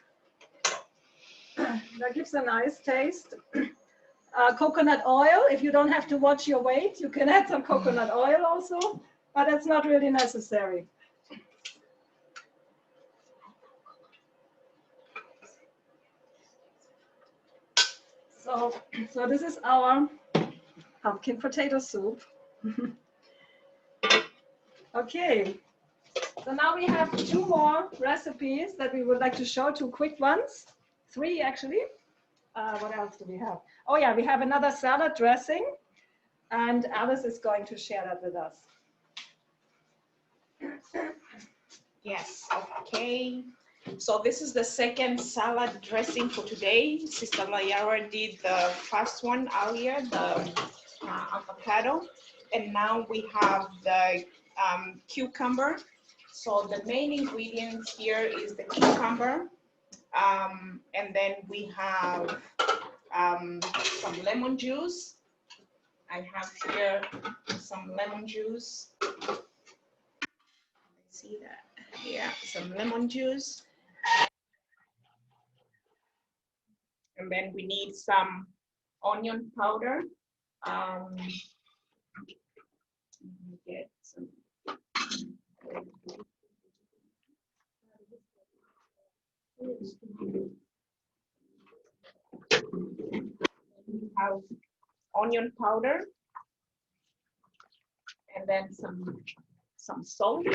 That gives a nice taste. Coconut oil, if you don't have to watch your weight, you can add some coconut oil also, but it's not really necessary. So this is our pumpkin potato soup. Okay, so now we have 2 more recipes that we would like to show, 2 quick ones, 3 actually. What else do we have? Oh yeah, we have another salad dressing, and Alice is going to share that with us. Yes, okay. So this is the second salad dressing for today. Sister Layara did the first one earlier, the avocado, and now we have the cucumber. So the main ingredients here is the cucumber, and then we have some lemon juice. I have here some lemon juice. See that? Yeah, some lemon juice. And then we need some onion powder. Let me get some. We have onion powder, and then some salt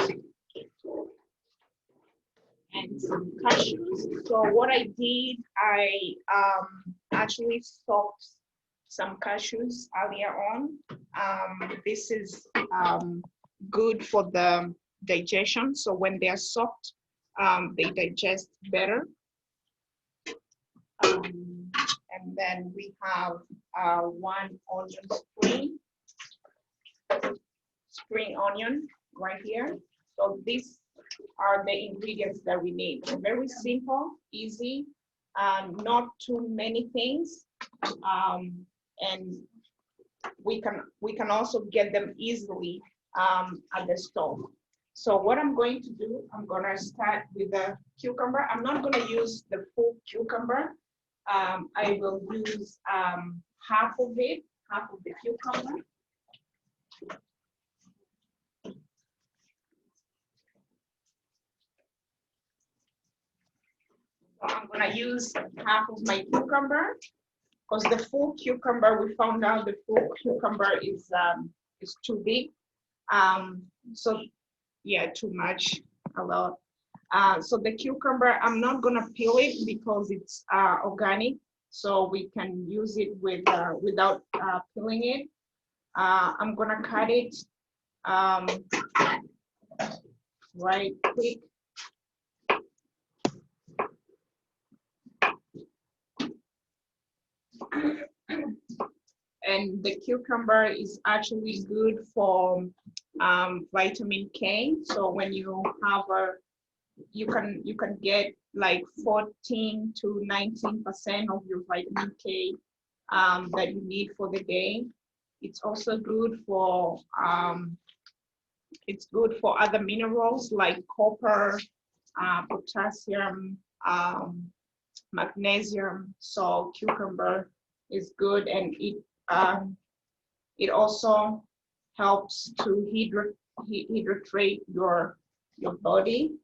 and some cashews. So what I did, I actually soaked some cashews earlier on. This is good for the digestion. So when they are soaked, they digest better. And then we have 1 onion spring onion right here. So these are the ingredients that we need. Very simple, easy, not too many things, and we can also get them easily at the stove. So what I'm going to do, I'm gonna start with the cucumber. I'm not gonna use the full cucumber. I will use half of it, half of the cucumber. So I'm gonna use half of my cucumber, because the full cucumber, we found out the full cucumber is too big. So yeah, too much, a lot. So the cucumber, I'm not gonna peel it because it's organic, so we can use it with without peeling it. I'm gonna cut it right quick. And the cucumber is actually good for vitamin K. So when you have you can get like 14 to 19% of your vitamin K that you need for the day. It's also good for other minerals like copper, potassium, magnesium. So cucumber is good, and it also helps to hydrate your body.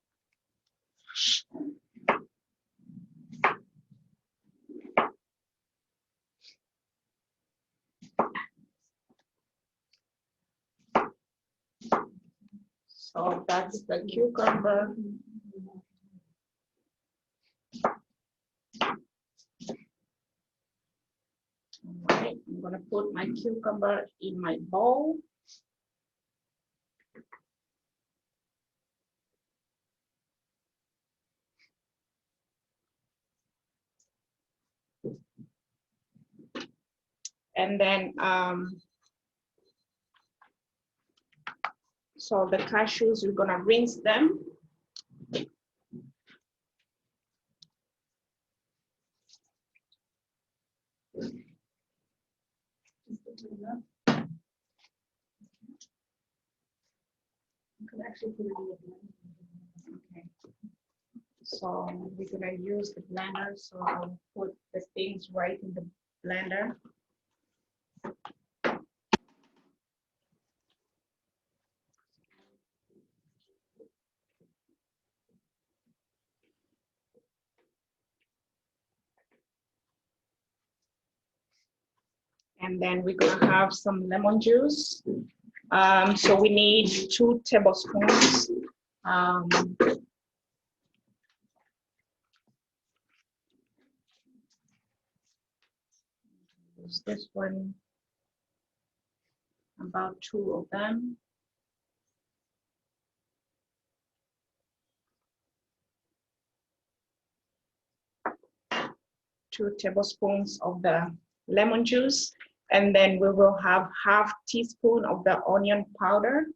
So that's the cucumber. All right, I'm gonna put my cucumber in my bowl. And then So the cashews, we're gonna rinse them. Okay. So we're gonna use the blender. So I'll put the things right in the blender. And then we're gonna have some lemon juice. So we need 2 tablespoons. Use this one, about 2 of them. Two tablespoons of the lemon juice, and then we will have half teaspoon of the onion powder.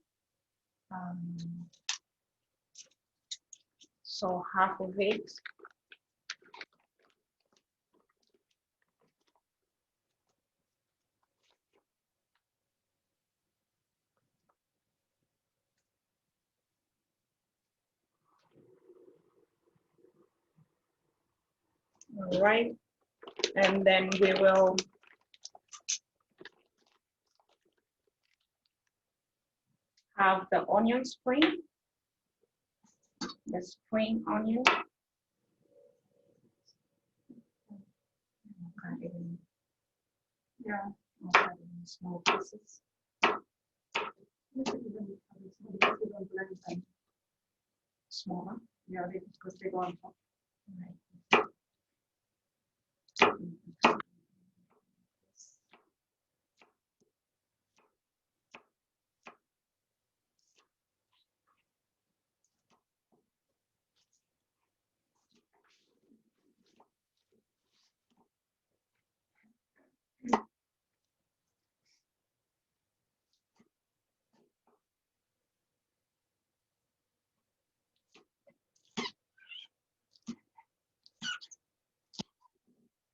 So half of it. All right, and then we will have the onion spring, the spring onion. Yeah, I'll cut it in small pieces. Smaller, yeah, because they go on top. Right.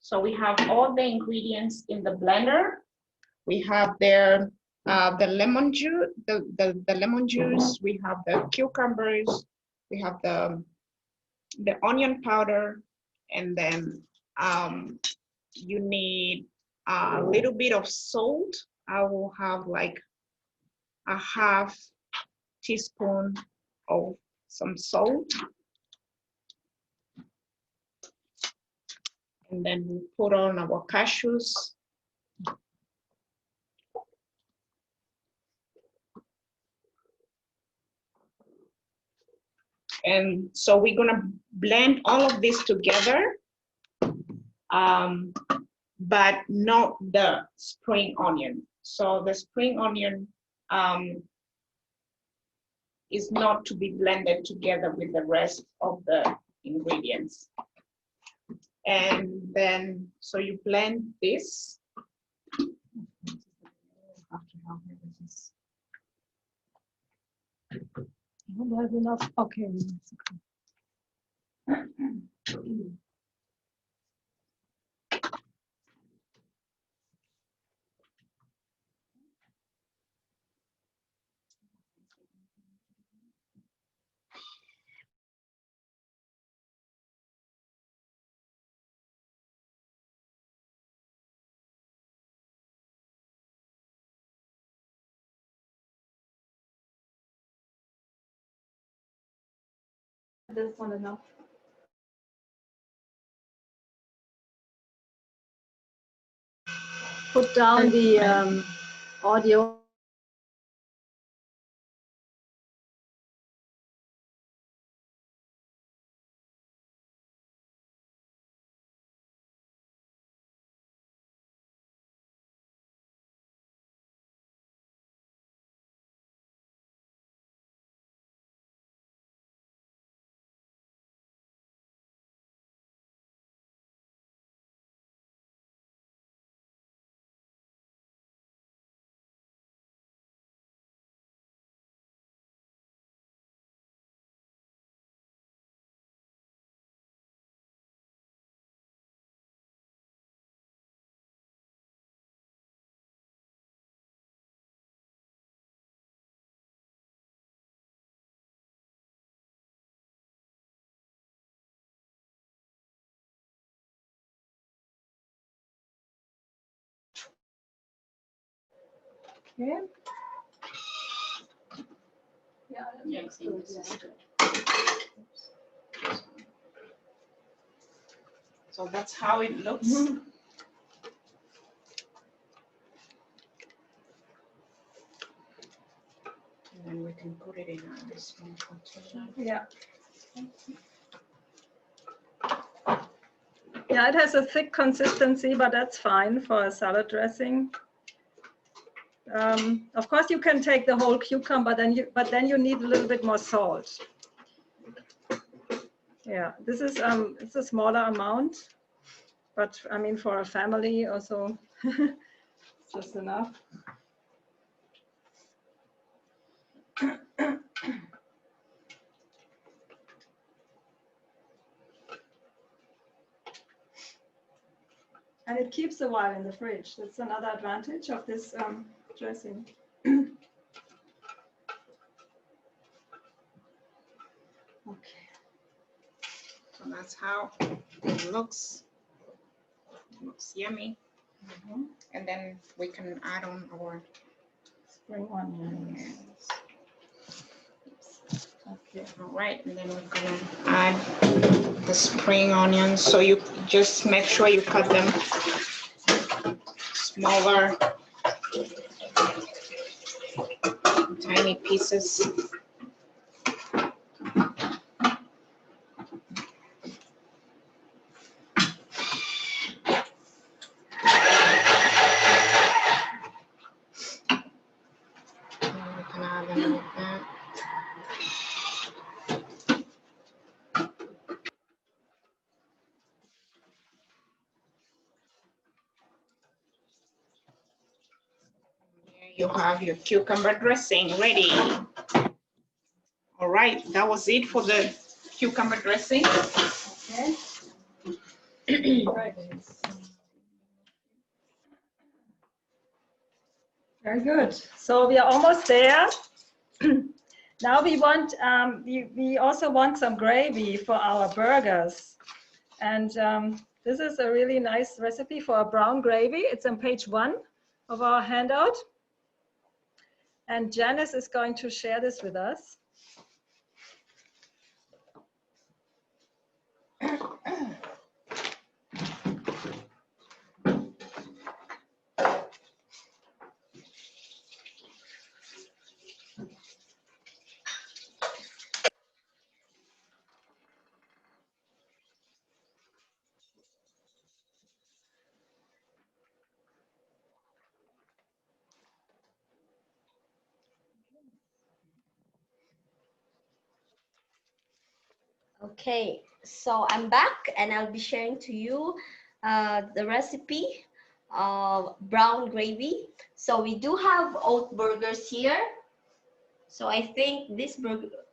So we have all the ingredients in the blender. We have there the lemon juice, the lemon juice. We have the cucumbers. We have the onion powder, and then you need a little bit of salt. I will have like a half teaspoon of some salt. And then we put on our cashews. And so we're gonna blend all of this together, but not the spring onion. So the spring onion is not to be blended together with the rest of the ingredients. And then, so you blend this. There's enough. Okay. This one enough. Put down the audio. Okay. Yeah, that Yeah, looks I think good, this is yeah. good. So that's how it looks. Mhm. And then we can put it in a small container. Yeah. Yeah, it has a thick consistency, but that's fine for a salad dressing. Of course, you can take the whole cucumber, but then you need a little bit more salt. Yeah, this is it's a smaller amount, but I mean for a family also, it's just enough. And it keeps a while in the fridge. That's another advantage of this dressing. Okay. So that's how it looks. It looks yummy. Mhm. And then we can add on our Spring onions. onions. Okay. All right, and then we're gonna add the spring onions. So you just make sure you cut them smaller, tiny pieces. And we can add them like that. There you have your cucumber dressing ready. All right, that was it for the cucumber dressing. Okay. Right. Very good. So we are almost there. Now we want, we also want some gravy for our burgers. And this is a really nice recipe for a brown gravy. It's on page 1 of our handout. And Janice is going to share this with us. Okay, so I'm back and I'll be sharing to you the recipe of brown gravy. So we do have oat burgers here. So I think this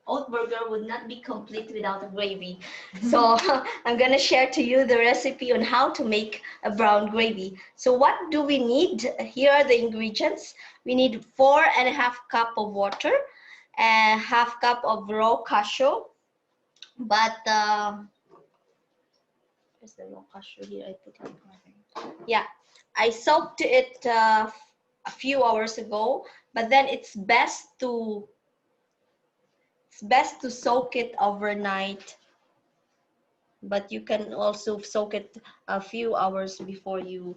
oat burger would not be complete without a gravy. So I'm gonna share to you the recipe on how to make a brown gravy. So what do we need? Here are the ingredients. We need 4.5 cups of water, and half cup of raw cashew. But where's the raw cashew here? I put it. Yeah, I soaked it a few hours ago, but then it's best to soak it overnight. But you can also soak it a few hours before you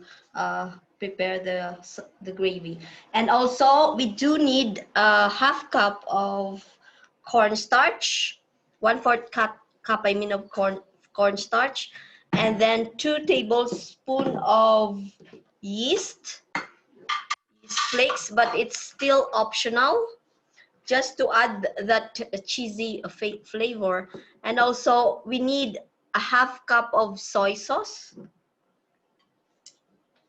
prepare the gravy. And also we do need a half cup of cornstarch, 1/4 cup I mean of cornstarch, and then 2 tablespoons of yeast flakes, but it's still optional, just to add that cheesy flavor. And also we need a half cup of soy sauce.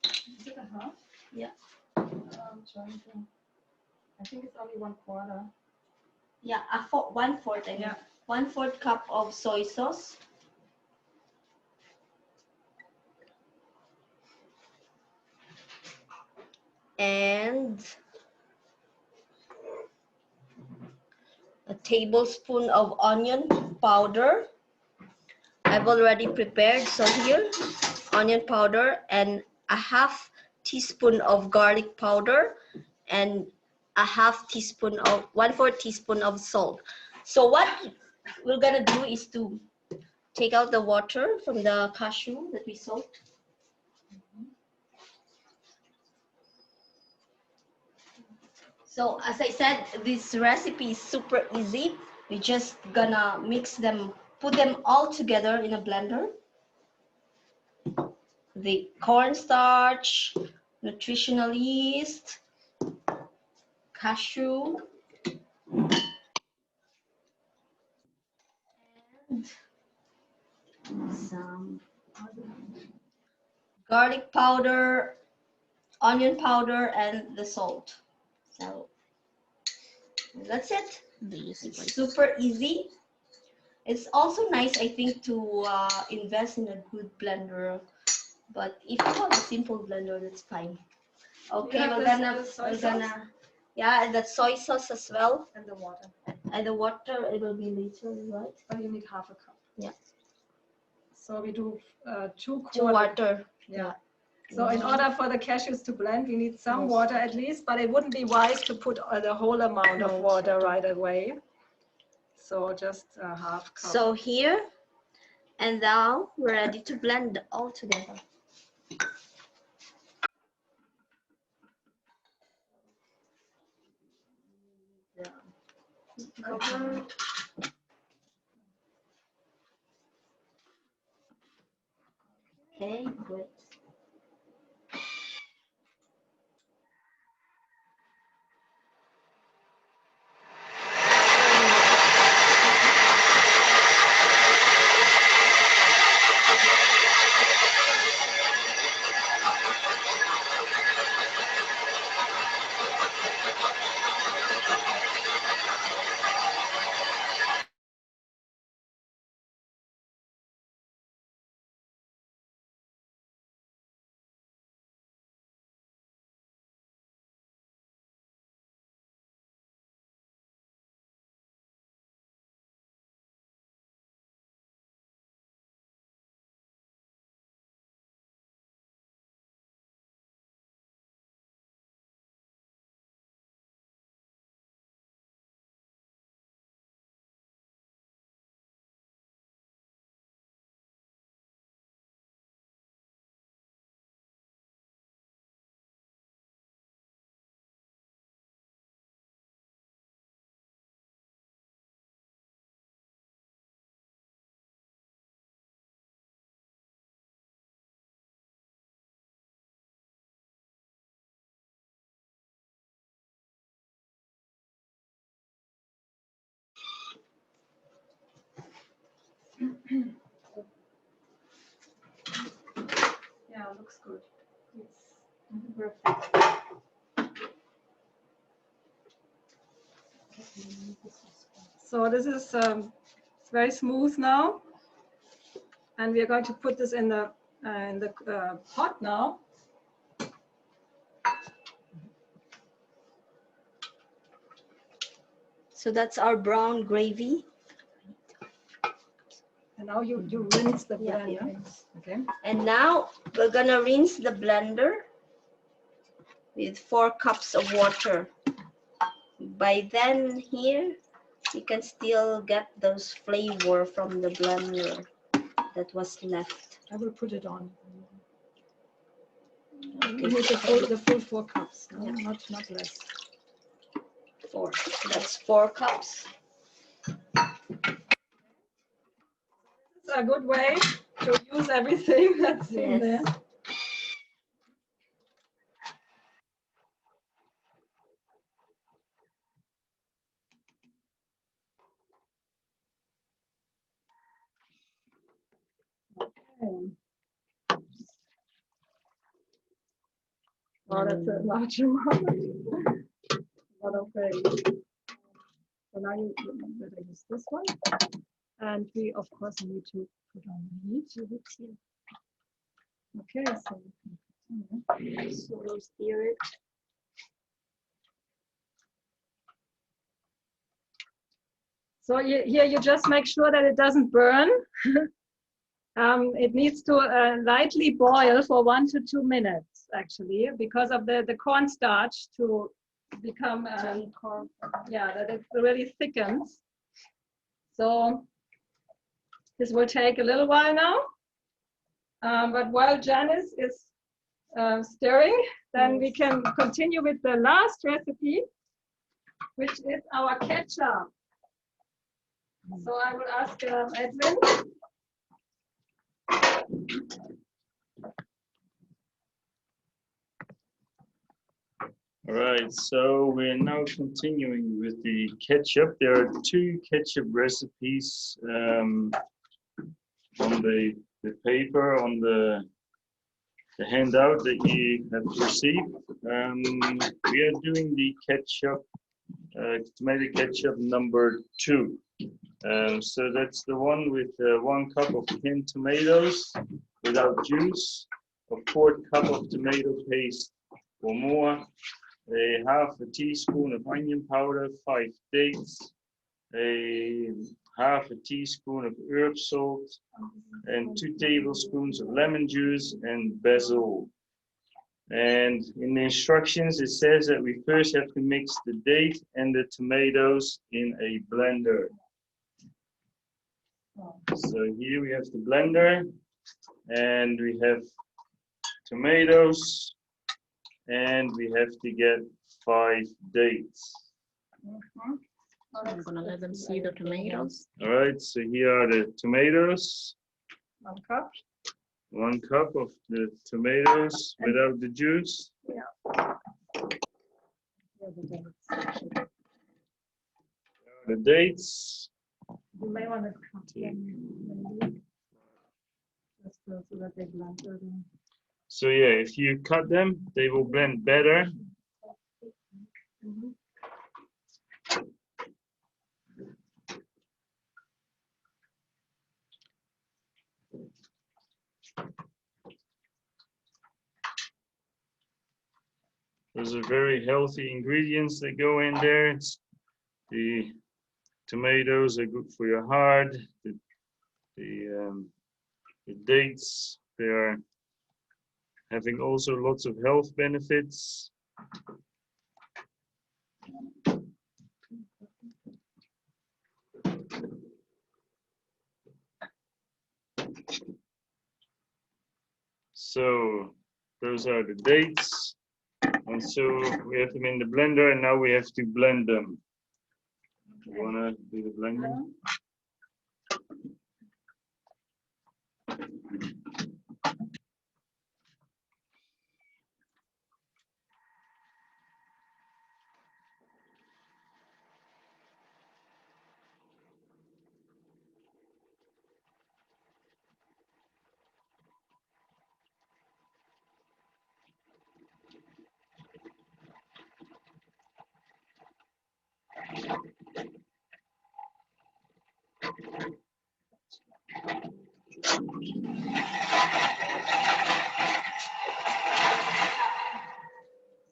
Is it a half? Yeah. I'm trying to, I think it's only 1/4. Yeah, 1/4. I mean, Yeah. 1/4 cup of soy sauce. And a tablespoon of onion powder. I've already prepared, so here, onion powder, and a half teaspoon of garlic powder, and a half teaspoon of 1/4 teaspoon of salt. So what we're gonna do is to take out the water from the cashew that we soaked. So as I said, this recipe is super easy. We're just gonna mix them, put them all together in a blender. The cornstarch, nutritional yeast, cashew, and some garlic powder, onion powder, and the salt. So that's it. It's super easy. It's also nice, I think, to invest in a good blender. But if you have a simple blender, that's fine. Okay, we're gonna, yeah, and that soy sauce as well. And the water. And the water, it will be later, right? Oh, you need half a cup. Yeah. So we do 2 To quarters. water. Yeah. So in order for the cashews to blend, we need some water at least, but it wouldn't be wise to put the whole amount of water right away. So just a half cup. So here, and now we're ready to blend all together. Cover. Okay, good. Yeah, looks good. Yes. Perfect. So this is it's very smooth now, and we are going to put this in the pot now. So that's our brown gravy. And now you rinse the Yeah, blender. rinse. Okay. And now we're gonna rinse the blender with 4 cups of water. By then here, you can still get those flavor from the blender that was left. I will put it on. Okay. You need the full 4 cups, no? Yeah. Not less. 4. That's 4 cups. It's a good way to use everything that's in there. Okay. Oh, that's a large amount. A lot of gravy. So now you better use this one. And we, of course, need to put on meat. Okay, so So stir it. so here you just make sure that it doesn't burn. It needs to lightly boil for 1 to 2 minutes, actually, because of the cornstarch to become, yeah, that it really thickens. So this will take a little while now. But while Janice is stirring, then we can continue with the last recipe, which is our ketchup. So I will ask Edwin. All right, so we're now continuing with the ketchup. There are 2 ketchup recipes on the paper, on the handout that you have received. We are doing the ketchup, tomato ketchup number 2. So that's the one with 1 cup of canned tomatoes without juice, a 1/4 cup of tomato paste or more, a 1/2 teaspoon of onion powder, 5 dates, a 1/2 teaspoon of herb salt, and 2 tablespoons of lemon juice and basil. And in the instructions, it says that we first have to mix the date and the tomatoes in a blender. So here we have the blender, and we have tomatoes, and we have to get 5 dates. I'm gonna let them see the tomatoes. All right, so here are the tomatoes. 1 cup. 1 cup of the tomatoes without the juice. The dates. You may want to cut them, maybe. Just so that they blend better. So yeah, if you cut them, they will blend better. Those are very healthy ingredients that go in there. The tomatoes are good for your heart. The dates, they are having also lots of health benefits. So those are the dates. And so we have them in the blender, and now we have to blend them. You wanna do the blending?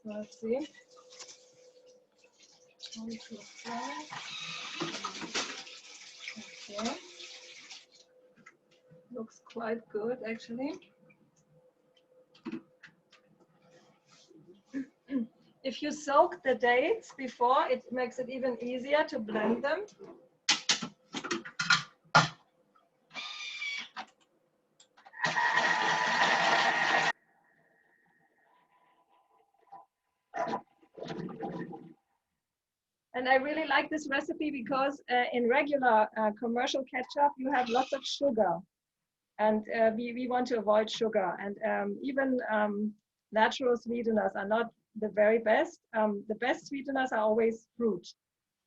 So let's see. Okay. Looks quite good, actually. If you soak the dates before, it makes it even easier to blend them. And I really like this recipe because in regular commercial ketchup, you have lots of sugar. And we want to avoid sugar. And even natural sweeteners are not the very best. The best sweeteners are always fruit,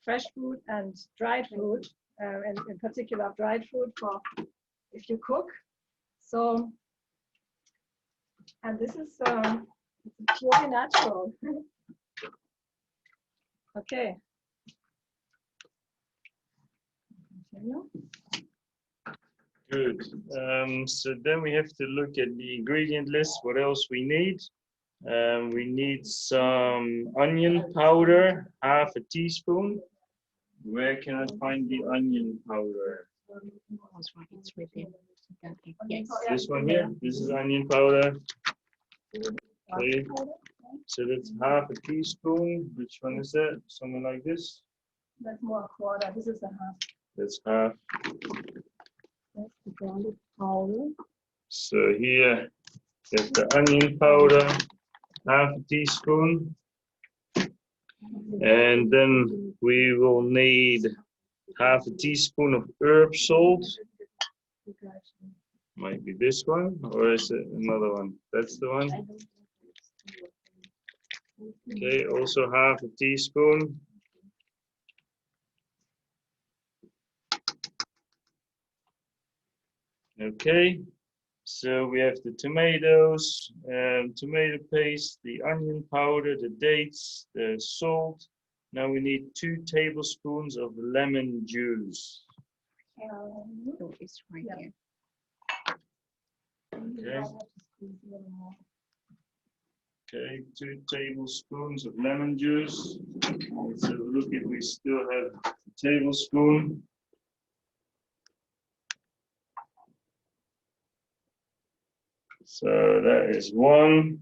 fresh fruit and dried fruit, and in particular dried fruit for if you cook. So, and this is purely natural. Okay. Continue. Good. So then we have to look at the ingredient list. What else we need? We need some onion powder, 1/2 teaspoon. Where can I find the onion powder? It's within. Yes. This one here. This is onion powder. Okay. So that's half a teaspoon. Which one is that? Something like this? That's more a quarter. This is a half. That's half. That's the garlic powder. So here, there's the onion powder, half a teaspoon. And then we will need half a teaspoon of herb salt. Might be this one, or is it another one? That's the one. Okay, also half a teaspoon. Okay, so we have the tomatoes, tomato paste, the onion powder, the dates, the salt. Now we need 2 tablespoons of lemon juice. So it's right Yeah. here. Okay. Okay, 2 tablespoons of lemon juice. Let's have a look if we still have a tablespoon. So that is 1,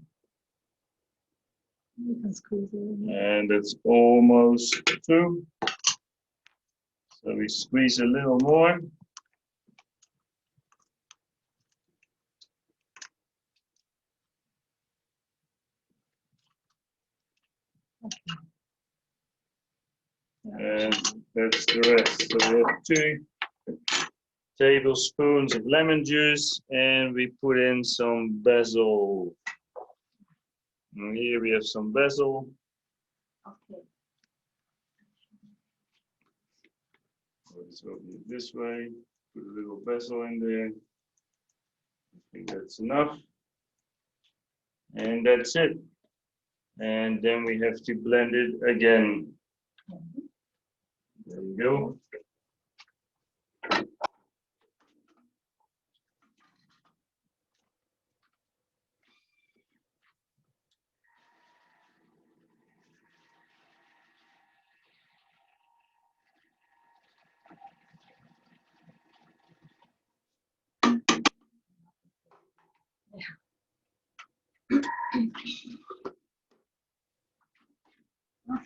You can squeeze it in. and that's almost 2. So we squeeze a little more. And that's the rest. So we have 2 tablespoons of lemon juice, and we put in some basil. And here we have some basil. Okay. Let's open it this way. Put a little basil in there. I think that's enough. And that's it. And then we have to blend it again. There you go.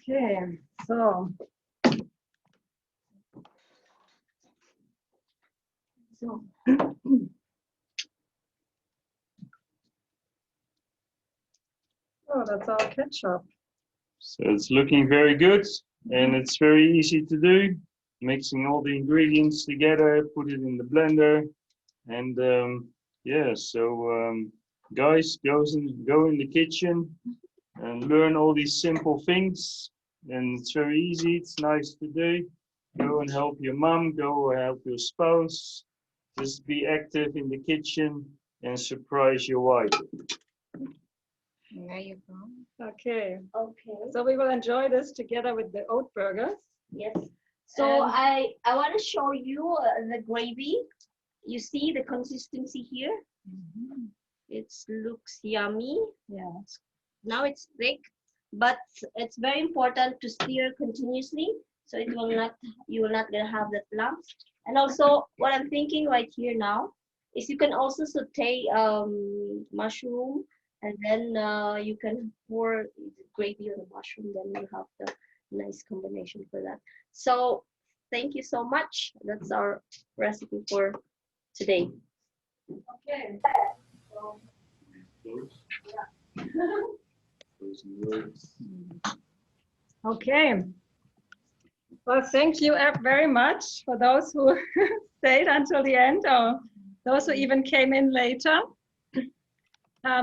Okay, so oh, that's our ketchup. So it's looking very good, and it's very easy to do. Mixing all the ingredients together, put it in the blender, and yeah. So guys, go in the kitchen and learn all these simple things. And it's very easy. It's nice to do. Go and help your mom. Go and help your spouse. Just be active in the kitchen and surprise your wife. There you go. Okay, Okay. so we will enjoy this together with the oat burgers. Yes. So And- I want to show you the gravy. You see the consistency here? It looks yummy. Yeah. Now it's thick, but it's very important to stir continuously so it will not, you will not gonna have that lumps. And also what I'm thinking right here now is you can also saute mushroom, and then you can pour gravy on the mushroom, then you have the nice combination for that. So thank you so much. That's our recipe for today. Okay. So, okay. Well, thank you very much for those who stayed until the end, or those who even came in later.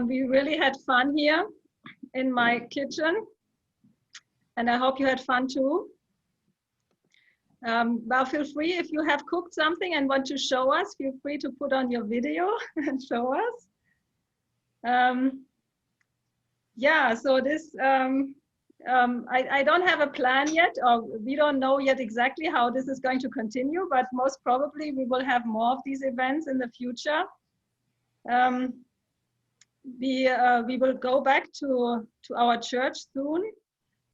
We really had fun here in my kitchen, and I hope you had fun too. Well, feel free if you have cooked something and want to show us, feel free to put on your video and show us. Yeah, so this, I don't have a plan yet, or we don't know yet exactly how this is going to continue, but most probably we will have more of these events in the future. We will go back to our church soon,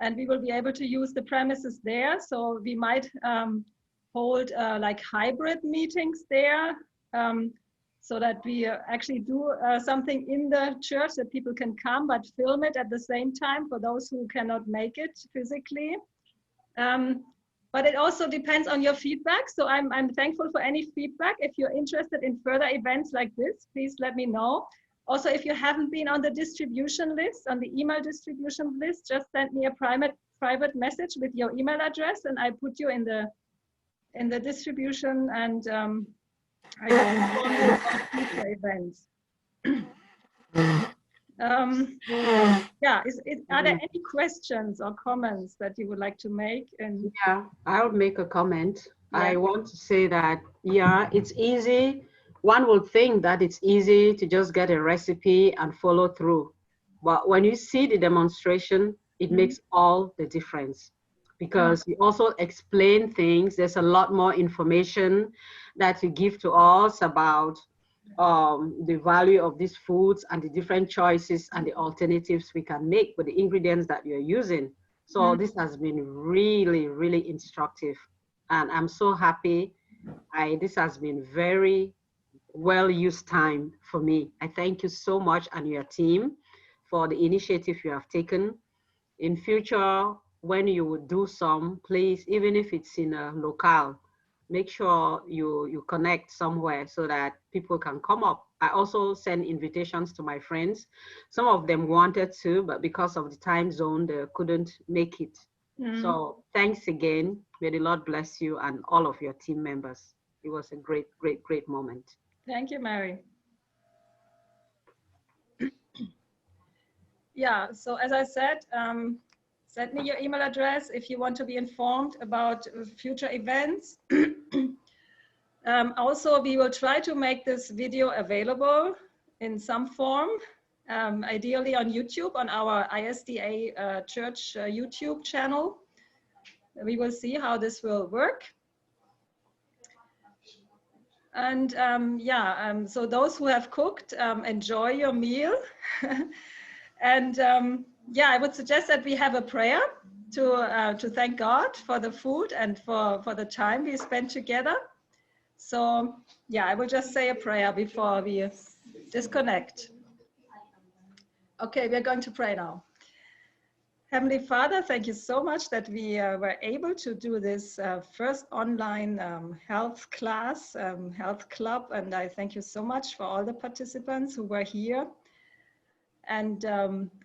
and we will be able to use the premises there. So we might hold like hybrid meetings there. so that we actually do something in the church that people can come, but film it at the same time for those who cannot make it physically. But it also depends on your feedback. So I'm thankful for any feedback. If you're interested in further events like this, please let me know. Also, if you haven't been on the distribution list, on the email distribution list, just send me a private message with your email address, and I put you in the distribution, and I will inform you about future events. Yeah, are there any questions or comments that you would like to make? And Yeah, I'll make a comment. Yeah. I want to say that, yeah, it's easy. One would think that it's easy to just get a recipe and follow through. But when you see the demonstration, it makes all the difference, because you also explain things. There's a lot more information that you give to us about the value of these foods and the different choices and the alternatives we can make with the ingredients that you're using. So this has been really, really instructive, and I'm so happy. This has been very well used time for me. I thank you so much and your team for the initiative you have taken. In future, when you would do some, please, even if it's in a locale, make sure you connect somewhere so that people can come up. I also send invitations to my friends. Some of them wanted to, but because of the time zone, they couldn't make it. So thanks again. May the Lord bless you and all of your team members. It was a great, great, great moment. Thank you, Mary. Yeah, so as I said, send me your email address if you want to be informed about future events. Also, we will try to make this video available in some form, ideally on YouTube, on our ISDA Church YouTube channel. We will see how this will work. And so those who have cooked, enjoy your meal. And yeah, I would suggest that we have a prayer to thank God for the food and for the time we spent together. So yeah, I will just say a prayer before we disconnect. Okay, we're going to pray now. Heavenly Father, thank you so much that we were able to do this first online health class, health club. And I thank you so much for all the participants who were here. And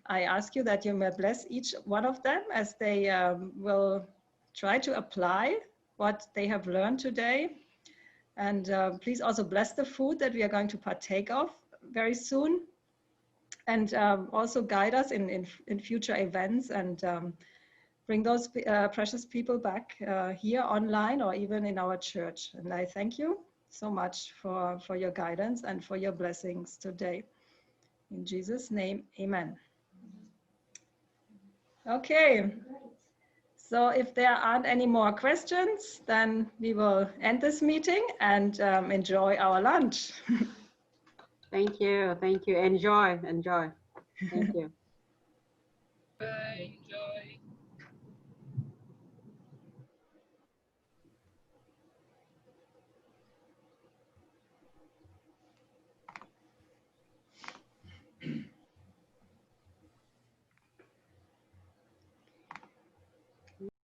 I ask you that you may bless each one of them as they will try to apply what they have learned today. And please also bless the food that we are going to partake of very soon. And also guide us in future events and bring those precious people back here online or even in our church. And I thank you so much for your guidance and for your blessings today. In Jesus' name, amen. Okay, so if there aren't any more questions, then we will end this meeting and enjoy our lunch. Thank you. Thank you. Enjoy. Enjoy. Thank you.